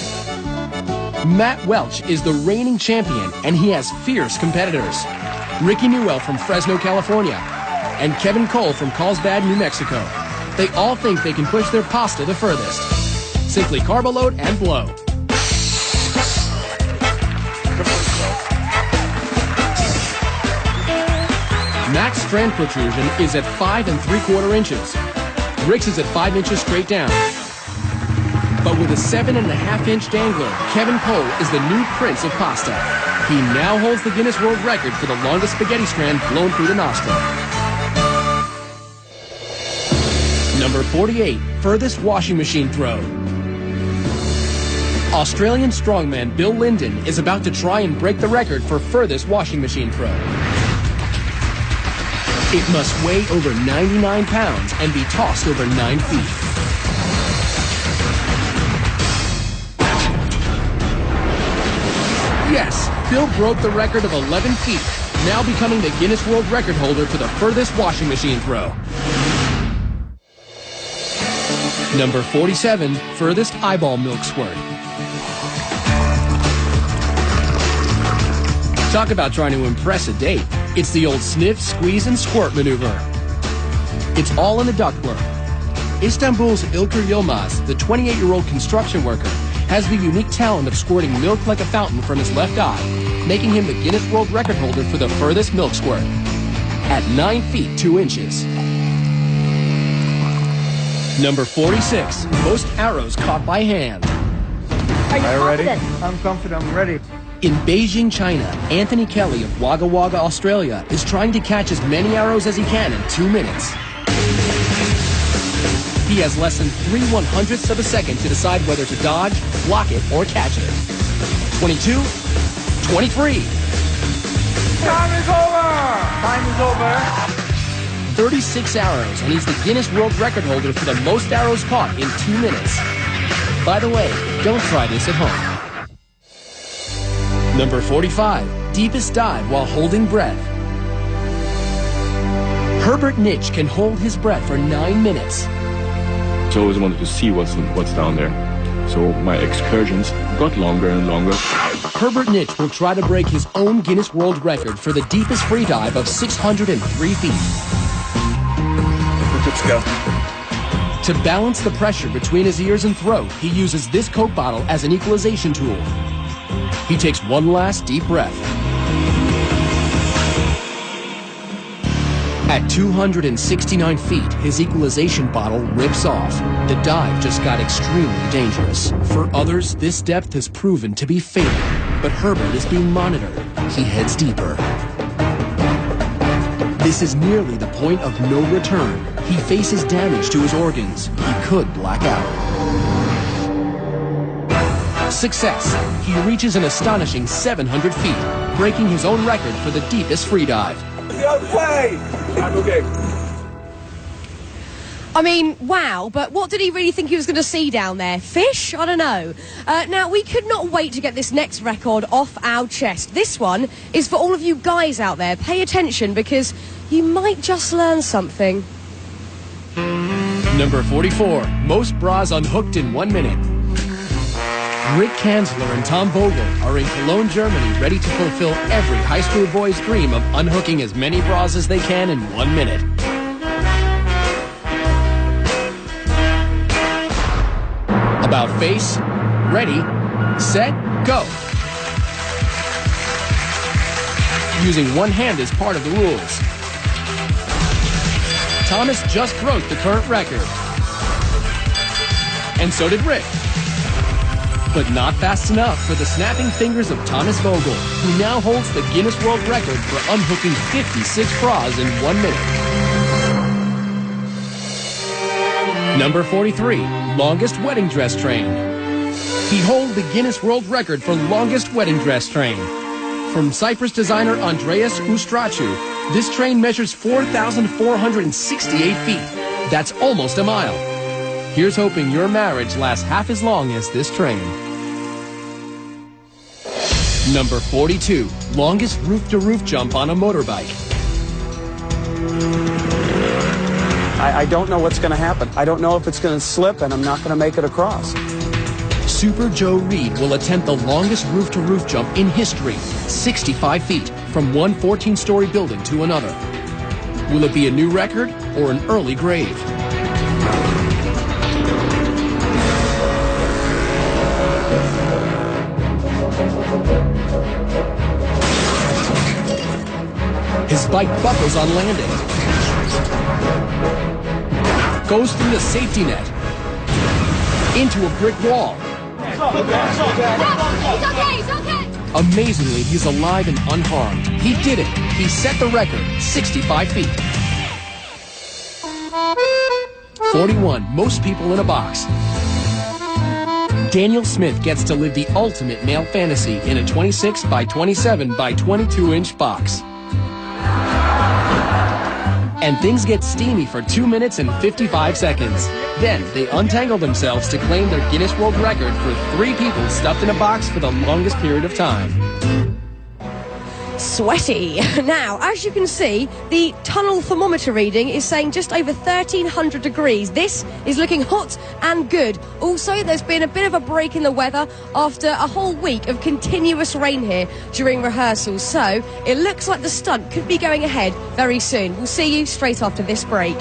Matt Welch is the reigning champion, and he has fierce competitors. Ricky Newell from Fresno, California, and Kevin Cole from Carlsbad, New Mexico. They all think they can push their pasta the furthest. Simply carb load and blow. Max strand protrusion is at 5 3/4 inches. Rick's is at 5 inches straight down. But with a 7.5-inch dangler, Kevin Cole is the new prince of pasta. He now holds the Guinness World Record for the longest spaghetti strand blown through the nostril. Number 48, furthest washing machine throw. Australian strongman Bill Linden is about to try and break the record for furthest washing machine throw. It must weigh over 99 pounds and be tossed over 9 feet. Yes, Bill broke the record of 11 feet, now becoming the Guinness World Record holder for the furthest washing machine throw. Number 47, furthest eyeball milk squirt. Talk about trying to impress a date. It's the old sniff, squeeze, and squirt maneuver. It's all in the ductwork. Istanbul's Ilker Yilmaz, the 28-year-old construction worker, has the unique talent of squirting milk like a fountain from his left eye, making him the Guinness World Record holder for the furthest milk squirt at 9 feet 2 inches. Number 46, most arrows caught by hand. Are you ready? I'm confident, I'm ready. In Beijing, China, Anthony Kelly of Wagga Wagga, Australia, is trying to catch as many arrows as he can in 2 minutes. He has less than 3/100ths of a second to decide whether to dodge, block it, or catch it. 22, 23. Time is over! Time is over. 36 arrows, and he's the Guinness World Record holder for the most arrows caught in 2 minutes. By the way, don't try this at home. Number 45, deepest dive while holding breath. Herbert Nitsch can hold his breath for 9 minutes. I always wanted to see what's down there. So my excursions got longer and longer. Herbert Nitsch will try to break his own Guinness World Record for the deepest free dive of 603 feet. Let's go. To balance the pressure between his ears and throat, he uses this Coke bottle as an equalization tool. He takes one last deep breath. At 269 feet, his equalization bottle rips off. The dive just got extremely dangerous. For others, this depth has proven to be fatal. But Herbert is being monitored. He heads deeper. This is nearly the point of no return. He faces damage to his organs. He could black out. Success. He reaches an astonishing 700 feet, breaking his own record for the deepest free dive. Okay! I'm okay. I mean, wow, but what did he really think he was going to see down there? Fish? I don't know. Now, we could not wait to get this next record off our chest. This one is for all of you guys out there. Pay attention, because you might just learn something. Number 44, most bras unhooked in 1 minute. Rick Kanzler and Tom Vogel are in Cologne, Germany, ready to fulfill every high school boy's dream of unhooking as many bras as they can in 1 minute. About face, ready, set, go. Using one hand as part of the rules. Thomas just broke the current record. And so did Rick. But not fast enough for the snapping fingers of Thomas Vogel, who now holds the Guinness World Record for unhooking 56 bras in 1 minute. Number 43, longest wedding dress train. He holds the Guinness World Record for longest wedding dress train. From Cyprus designer Andreas Ustrachu, this train measures 4,468 feet. That's almost a mile. Here's hoping your marriage lasts half as long as this train. Number 42, longest roof-to-roof jump on a motorbike. I don't know what's going to happen. I don't know if it's going to slip, and I'm not going to make it across. Super Joe Reed will attempt the longest roof-to-roof jump in history, 65 feet, from one 14-story building to another. Will it be a new record or an early grave? His bike buckles on landing. Goes through the safety net. Into a brick wall. He's okay, he's okay. Amazingly, he's alive and unharmed. He did it. He set the record, 65 feet. 41, most people in a box. Daniel Smith gets to live the ultimate male fantasy in a 26 by 27 by 22-inch box. And things get steamy for 2 minutes and 55 seconds. Then they untangle themselves to claim their Guinness World Record for 3 people stuffed in a box for the longest period of time. Sweaty. Now, as you can see, the tunnel thermometer reading is saying just over 1,300 degrees. This is looking hot and good. Also, there's been a bit of a break in the weather after a whole week of continuous rain here during rehearsals. So, it looks like the stunt could be going ahead very soon. We'll see you straight after this break.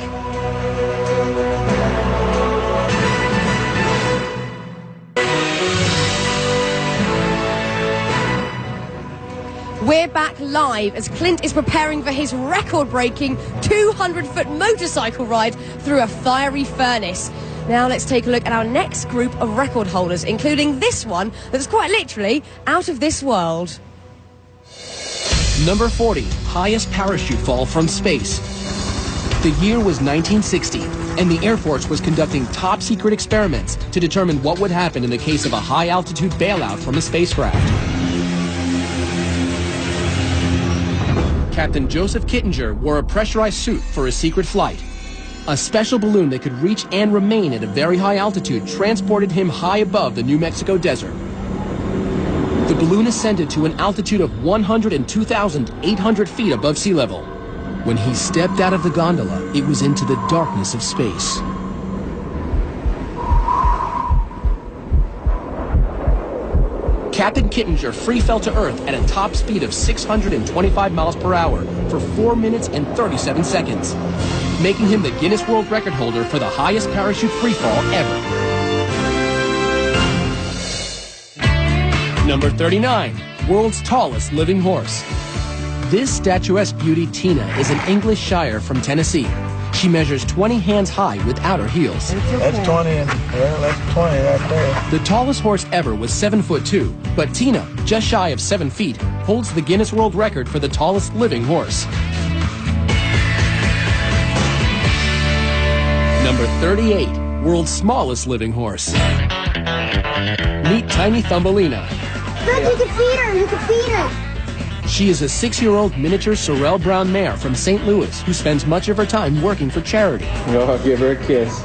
We're back live as Clint is preparing for his record-breaking 200-foot motorcycle ride through a fiery furnace. Now let's take a look at our next group of record holders, including this one that's quite literally out of this world. Number 40, highest parachute fall from space. The year was 1960, and the Air Force was conducting top-secret experiments to determine what would happen in the case of a high-altitude bailout from a spacecraft. Captain Joseph Kittinger wore a pressurized suit for a secret flight. A special balloon that could reach and remain at a very high altitude transported him high above the New Mexico desert. The balloon ascended to an altitude of 102,800 feet above sea level. When he stepped out of the gondola, it was into the darkness of space. Captain Kittinger free fell to Earth at a top speed of 625 miles per hour for 4 minutes and 37 seconds, making him the Guinness World Record holder for the highest parachute free fall ever. Number 39, world's tallest living horse. This statuesque beauty, Tina, is an English Shire from Tennessee. She measures 20 hands high without her heels. That's 20, and well, that's 20 right there. The tallest horse ever was 7'2", but Tina, just shy of 7 feet, holds the Guinness World Record for the tallest living horse. Number 38, world's smallest living horse. Meet Tiny Thumbelina. Look, you can feed her, you can feed her. She is a 6-year-old miniature Sorrel Brown mare from St. Louis who spends much of her time working for charity. I'll give her a kiss.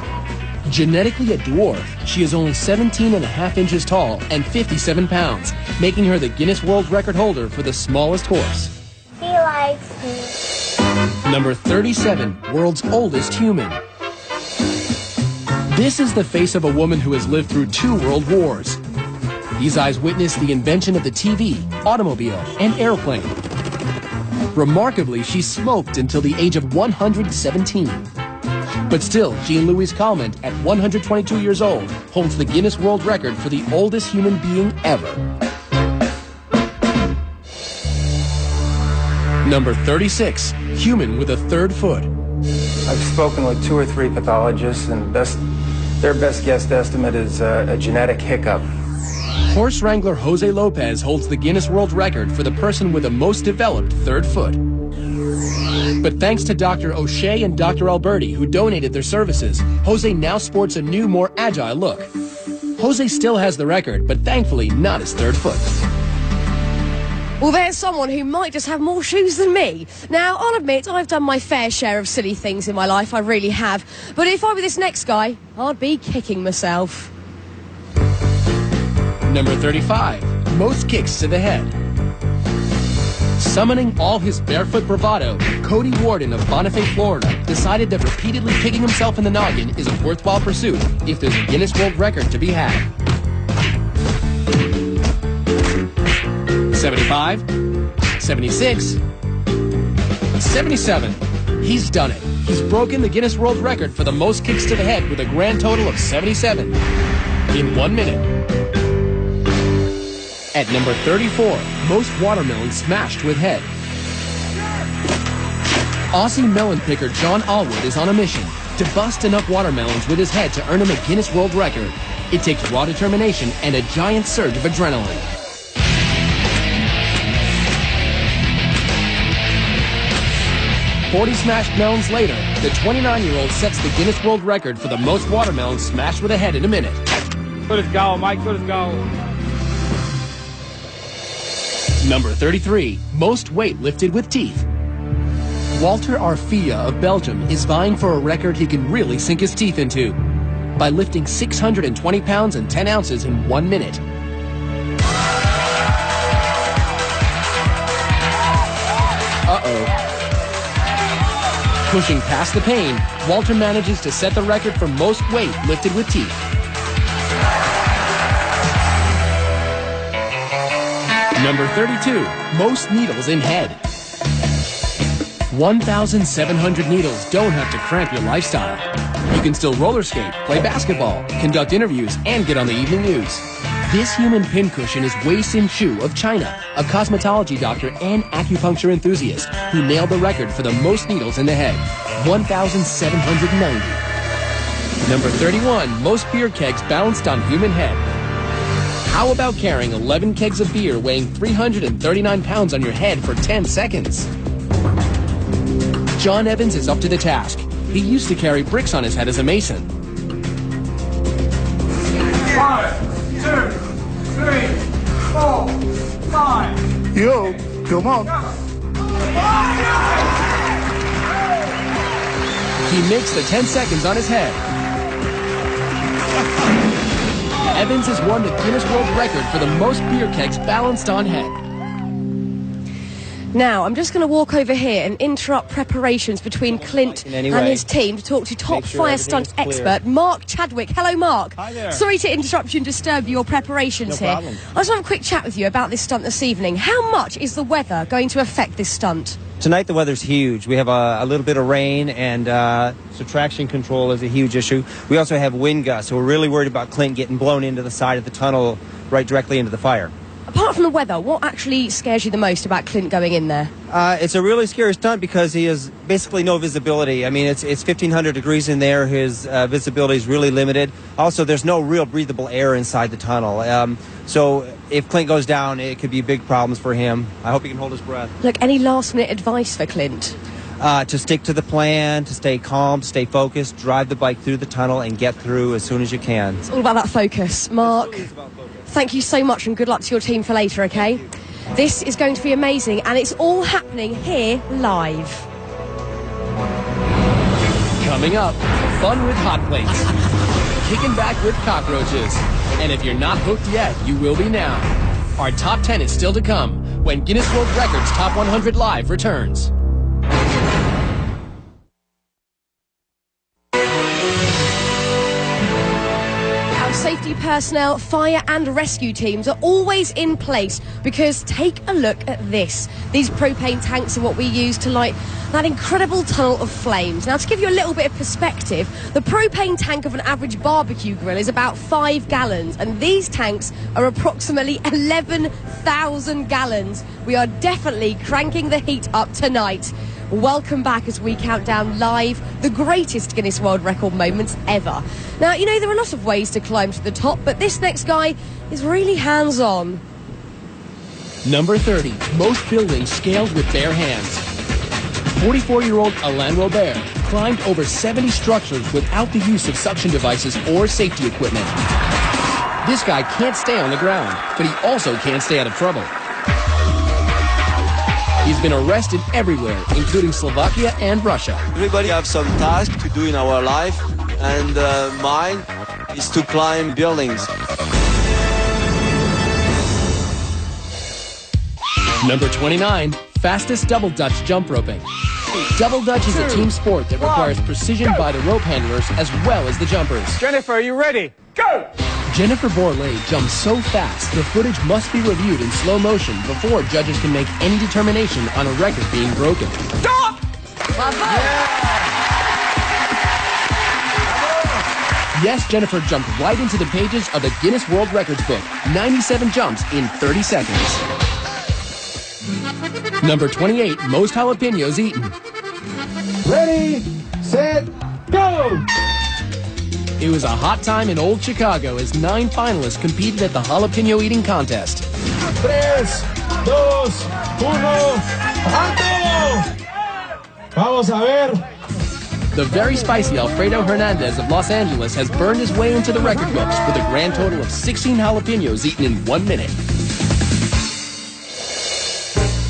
Genetically a dwarf, she is only 17.5 inches tall and 57 pounds, making her the Guinness World Record holder for the smallest horse. He likes me. Number 37, world's oldest human. This is the face of a woman who has lived through 2 world wars. These eyes witnessed the invention of the TV, automobile, and airplane. Remarkably, she smoked until the age of 117. But still, Jean-Louise Calment, at 122 years old, holds the Guinness World Record for the oldest human being ever. Number 36, human with a 3rd foot. I've spoken with 2 or 3 pathologists, and their best guess estimate is a genetic hiccup. Horse wrangler Jose Lopez holds the Guinness World Record for the person with the most developed 3rd foot. But thanks to Dr. O'Shea and Dr. Alberti, who donated their services, Jose now sports a new, more agile look. Jose still has the record, but thankfully not his 3rd foot. Well, there's someone who might just have more shoes than me. Now, I'll admit, I've done my fair share of silly things in my life, I really have. But if I were this next guy, I'd be kicking myself. Number 35, most kicks to the head. Summoning all his barefoot bravado, Cody Warden of Bonifay, Florida, decided that repeatedly kicking himself in the noggin is a worthwhile pursuit if there's a Guinness World Record to be had. 75, 76, 77. He's done it. He's broken the Guinness World Record for the most kicks to the head with a grand total of 77 in 1 minute. At number 34, most watermelons smashed with head. Aussie melon picker John Allwood is on a mission to bust enough watermelons with his head to earn him a Guinness World Record. It takes raw determination and a giant surge of adrenaline. "40 smashed melons later, the 29-year-old sets the Guinness World Record for the most watermelons smashed with a head in a minute. Good as go, Mike. Good as go. Number 33, most weight lifted with teeth. Walter Arfia of Belgium is vying for a record he can really sink his teeth into by lifting 620 pounds and 10 ounces in 1 minute. Uh-oh. Pushing past the pain, Walter manages to set the record for most weight lifted with teeth. Number 32, most needles in head. 1,700 needles don't have to cramp your lifestyle. You can still roller skate, play basketball, conduct interviews, and get on the evening news. This human pincushion is Wei Sin Chu of China, a cosmetology doctor and acupuncture enthusiast who nailed the record for the most needles in the head, 1,790. Number 31, most beer kegs balanced on human head. How about carrying 11 kegs of beer weighing 339 pounds on your head for 10 seconds? John Evans is up to the task. He used to carry bricks on his head as a mason. 5, 2, 3, 4, 5. Yo, come on. He makes the 10 seconds on his head. Evans has won the Guinness World Record for the most beer kegs balanced on head. Now, I'm just going to walk over here and interrupt preparations between Clint and his team to talk to top fire stunt expert Mark Chadwick. Hello, Mark. Hi there. Sorry to interrupt you and disturb your preparations here. problem. I just want to have a quick chat with you about this stunt this evening. How much is the weather going to affect this stunt? Tonight the weather's huge. We have a little bit of rain, and so traction control is a huge issue. We also have wind gusts, so we're really worried about Clint getting blown into the side of the tunnel right directly into the fire. Apart from the weather, what actually scares you the most about Clint going in there? It's a really scary stunt because he has basically no visibility. I mean, it's 1,500 degrees in there. His visibility is really limited. Also, there's no real breathable air inside the tunnel. So if Clint goes down, it could be big problems for him. I hope he can hold his breath. Look, any last-minute advice for Clint? To stick to the plan, to stay calm, to stay focused, drive the bike through the tunnel and get through as soon as you can. It's all about that focus. Mark, thank you so much and good luck to your team for later, okay? This is going to be amazing and it's all happening here live. Coming up, fun with hot plates, kicking back with cockroaches, and if you're not hooked yet, you will be now. Our top 10 is still to come when Guinness World Records Top 100 Live returns. Safety personnel, fire and rescue teams are always in place because take a look at this. These propane tanks are what we use to light that incredible tunnel of flames. Now, to give you a little bit of perspective, the propane tank of an average barbecue grill is about 5 gallons, and these tanks are approximately 11,000 gallons. We are definitely cranking the heat up tonight. Welcome back as we count down live the greatest Guinness World Record moments ever. Now, you know, there are lots of ways to climb to the top, but this next guy is really hands-on. Number 30, most buildings scaled with bare hands. 44-year-old Alain Robert climbed over 70 structures without the use of suction devices or safety equipment. This guy can't stay on the ground, but he also can't stay out of trouble. He's been arrested everywhere, including Slovakia and Russia. Everybody have some task to do in our life, and mine is to climb buildings. Number 29, Fastest double Dutch jump roping. Double Dutch is a team sport that requires precision by the rope handlers as well as the jumpers. Jennifer, are you ready? Go! Jennifer Borlée jumps so fast, the footage must be reviewed in slow motion before judges can make any determination on a record being broken. Stop! Yes, Jennifer jumped right into the pages of the Guinness World Records book. 97 jumps in 30 seconds. Number 28, most jalapenos eaten. Ready, set, go! It was a hot time in old Chicago as 9 finalists competed at the jalapeno eating contest. 3, 2, 1, ¡alto! Vamos a ver. The very spicy Alfredo Hernandez of Los Angeles has burned his way into the record books with a grand total of 16 jalapenos eaten in 1 minute.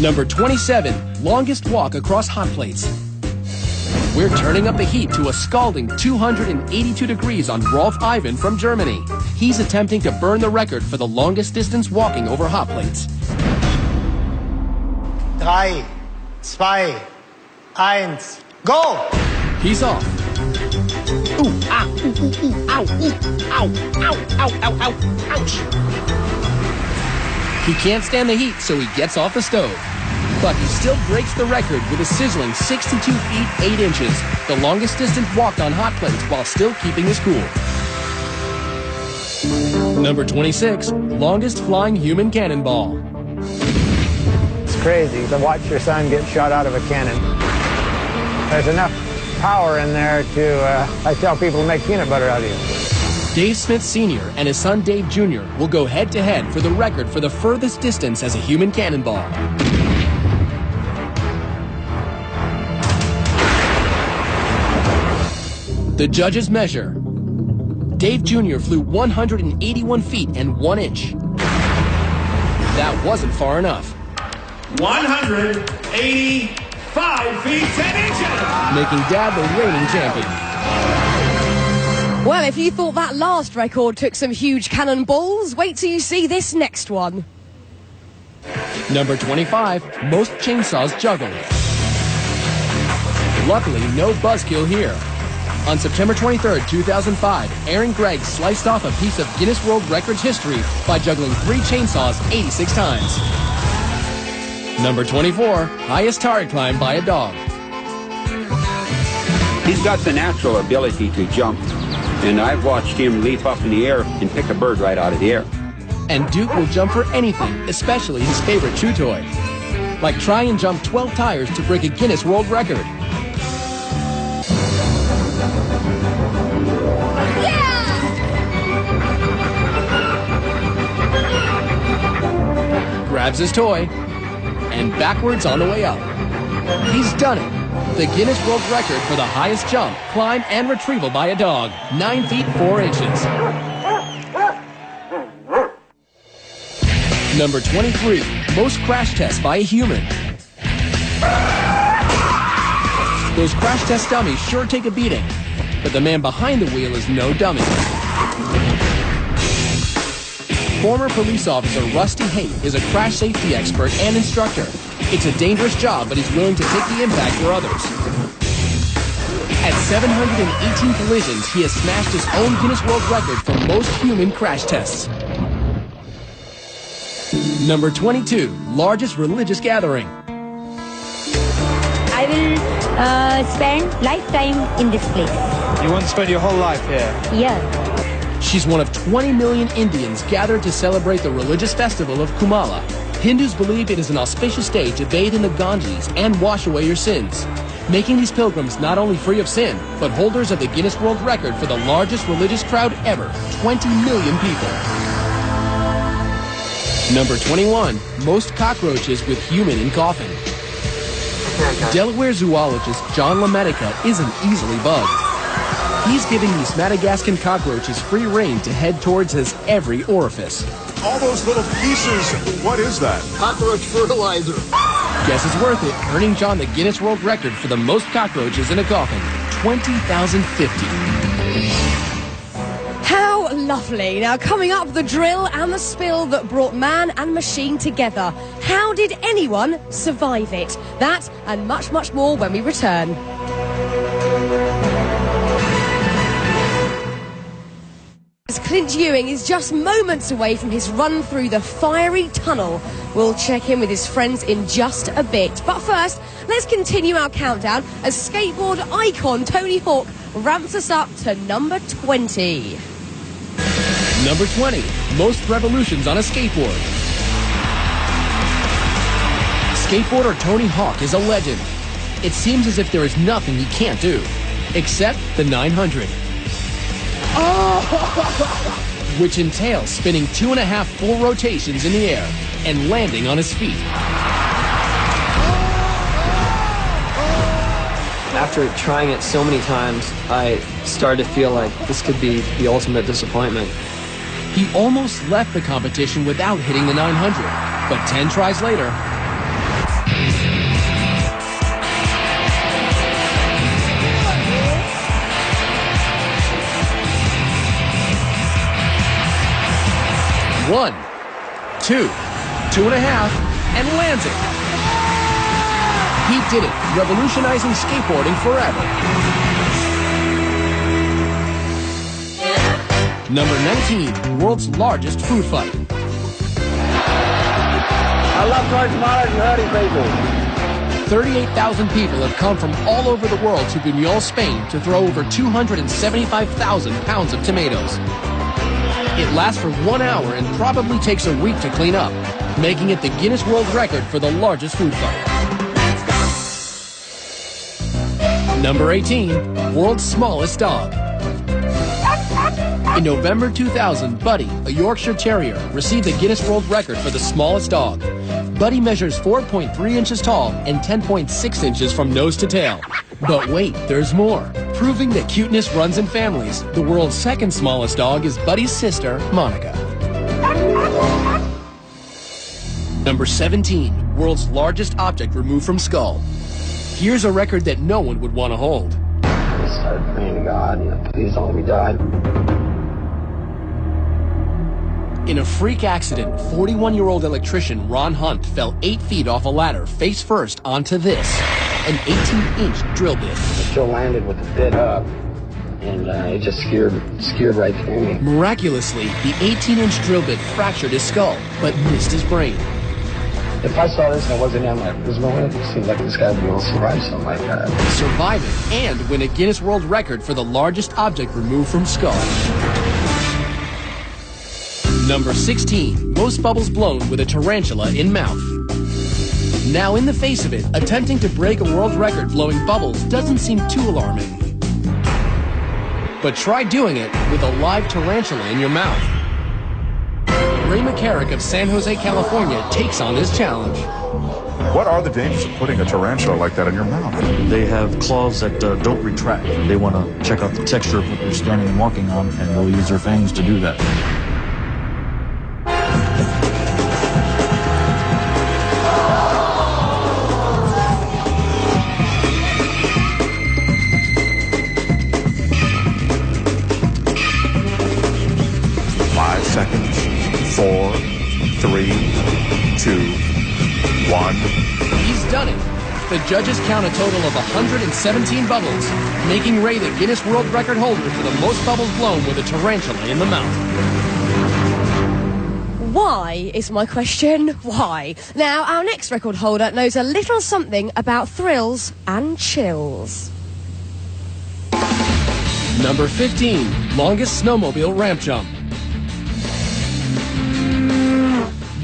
Number 27, longest walk across hot plates. We're turning up the heat to a scalding 282 degrees on Rolf Ivan from Germany. He's attempting to burn the record for the longest distance walking over hot plates. 3, 2, 1, go! He's off. Ooh, ah, ooh, ooh, ooh, ow, ooh, ow, ow, ow, ow, ow, ouch. He can't stand the heat, so he gets off the stove. But he still breaks the record with a sizzling 62 feet 8 inches, the longest distance walked on hot plates while still keeping his cool. Number 26, longest flying human cannonball. It's crazy to watch your son get shot out of a cannon. There's enough power in there to, I tell people, to make peanut butter out of you. Dave Smith Sr. and his son Dave Jr. will go head-to-head for the record for the furthest distance as a human cannonball. The judges measure. Dave Jr. flew 181 feet and 1 inch. That wasn't far enough. 185 feet 10 inches! Making Dad the reigning champion. Well, if you thought that last record took some huge cannonballs, wait till you see this next one. Number 25, most chainsaws juggled. Luckily, no buzzkill here. On September 23rd, 2005, Aaron Gregg sliced off a piece of Guinness World Records history by juggling 3 chainsaws 86 times. Number 24, highest target climb by a dog. He's got the natural ability to jump, and I've watched him leap up in the air and pick a bird right out of the air. And Duke will jump for anything, especially his favorite chew toy. Like try and jump 12 tires to break a Guinness World Record. Grabs his toy, and backwards on the way up. He's done it. The Guinness World Record for the highest jump, climb, and retrieval by a dog, 9 feet 4 inches. Number 23, most crash tests by a human. Those crash test dummies sure take a beating, but the man behind the wheel is no dummy. Former police officer Rusty Haight is a crash safety expert and instructor. It's a dangerous job, but he's willing to take the impact for others. At 718 collisions, he has smashed his own Guinness World Record for most human crash tests. Number 22, largest religious gathering. I will spend lifetime in this place. You want to spend your whole life here? Yeah. She's one of 20 million Indians gathered to celebrate the religious festival of Kumala. Hindus believe it is an auspicious day to bathe in the Ganges and wash away your sins, making these pilgrims not only free of sin, but holders of the Guinness World Record for the largest religious crowd ever, 20 million people. Number 21, most cockroaches with human in coffin. Delaware zoologist John LaMedica isn't easily bugged. He's giving these Madagascan cockroaches free rein to head towards his every orifice. All those little pieces, what is that? Cockroach fertilizer. Guess it's worth it, earning John the Guinness World Record for the most cockroaches in a coffin, 20,050. How lovely. Now, coming up, the drill and the spill that brought man and machine together. How did anyone survive it? That and much, much more when we return. Clint Ewing is just moments away from his run through the fiery tunnel. We'll check in with his friends in just a bit. But first, let's continue our countdown as skateboard icon Tony Hawk ramps us up to number 20. Number 20, most revolutions on a skateboard. Skateboarder Tony Hawk is a legend. It seems as if there is nothing he can't do, except the 900. Which entails spinning 2.5 full rotations in the air and landing on his feet. After trying it so many times, I started to feel like this could be the ultimate disappointment. He almost left the competition without hitting the 900, but 10 tries later, one, two, 2.5, and lands it. He did it, revolutionizing skateboarding forever. Number 19, world's largest food fight. I love throwing tomatoes and hurting people. 38,000 people have come from all over the world to Buñol, Spain to throw over 275,000 pounds of tomatoes. It lasts for 1 hour and probably takes a week to clean up, making it the Guinness World Record for the largest food fight. Number 18, world's smallest dog. In November 2000, Buddy, a Yorkshire Terrier, received the Guinness World Record for the smallest dog. Buddy measures 4.3 inches tall and 10.6 inches from nose to tail. But wait, there's more. Proving that cuteness runs in families, the world's second smallest dog is Buddy's sister, Monica. Number 17, world's largest object removed from skull. Here's a record that no one would want to hold. I started praying to God, please don't let me die. In a freak accident, 41-year-old electrician Ron Hunt fell 8 feet off a ladder face first onto this, an 18-inch drill bit. It still landed with the bit up, and it just skewered right through me. Miraculously, the 18-inch drill bit fractured his skull, but missed his brain. If I saw this and I wasn't in there, there's no way it seems like this guy would be able to survive something like that. Survive it and win a Guinness World Record for the largest object removed from skull. Number 16, most bubbles blown with a tarantula in mouth. Now, in the face of it, attempting to break a world record blowing bubbles doesn't seem too alarming. But try doing it with a live tarantula in your mouth. Ray McCarrick of San Jose, California takes on this challenge. What are the dangers of putting a tarantula like that in your mouth? They have claws that don't retract. They want to check out the texture of what they're standing and walking on, and they'll use their fangs to do that. Seconds. 4, 3, 2, 1. He's done it. The judges count a total of 117 bubbles, making Ray the Guinness World Record holder for the most bubbles blown with a tarantula in the mouth. Why is my question? Why? Now, our next record holder knows a little something about thrills and chills. Number 15, longest snowmobile ramp jump.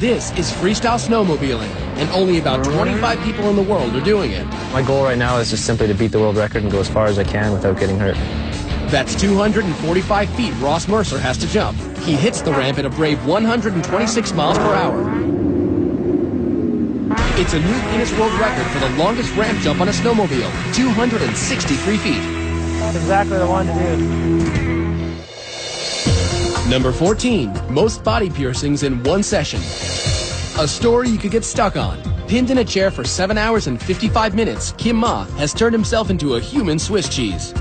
This is freestyle snowmobiling, and only about 25 people in the world are doing it. My goal right now is just simply to beat the world record and go as far as I can without getting hurt. That's 245 feet Ross Mercer has to jump. He hits the ramp at a brave 126 miles per hour. It's a new Guinness World Record for the longest ramp jump on a snowmobile, 263 feet. That's exactly the one to do. Number 14, most body piercings in one session. A story you could get stuck on. Pinned in a chair for 7 hours and 55 minutes, Kim Ma has turned himself into a human Swiss cheese.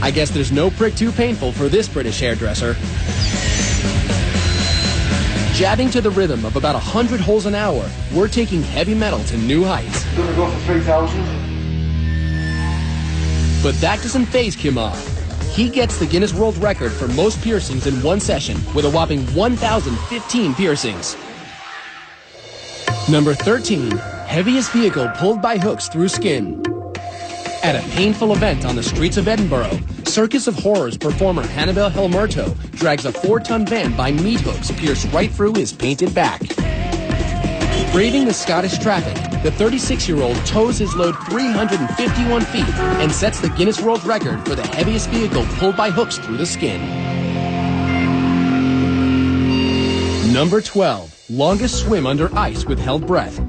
I guess there's no prick too painful for this British hairdresser. Jabbing to the rhythm of about 100 holes an hour, we're taking heavy metal to new heights. Gonna go for 3,000. But that doesn't faze Kimar. He gets the Guinness World Record for most piercings in one session with a whopping 1,015 piercings. Number 13, heaviest vehicle pulled by hooks through skin. At a painful event on the streets of Edinburgh, Circus of Horrors performer Hannibal Helmerto drags a 4-ton van by meat hooks pierced right through his painted back. Braving the Scottish traffic, the 36-year-old tows his load 351 feet and sets the Guinness World Record for the heaviest vehicle pulled by hooks through the skin. Number 12, longest swim under ice with held breath.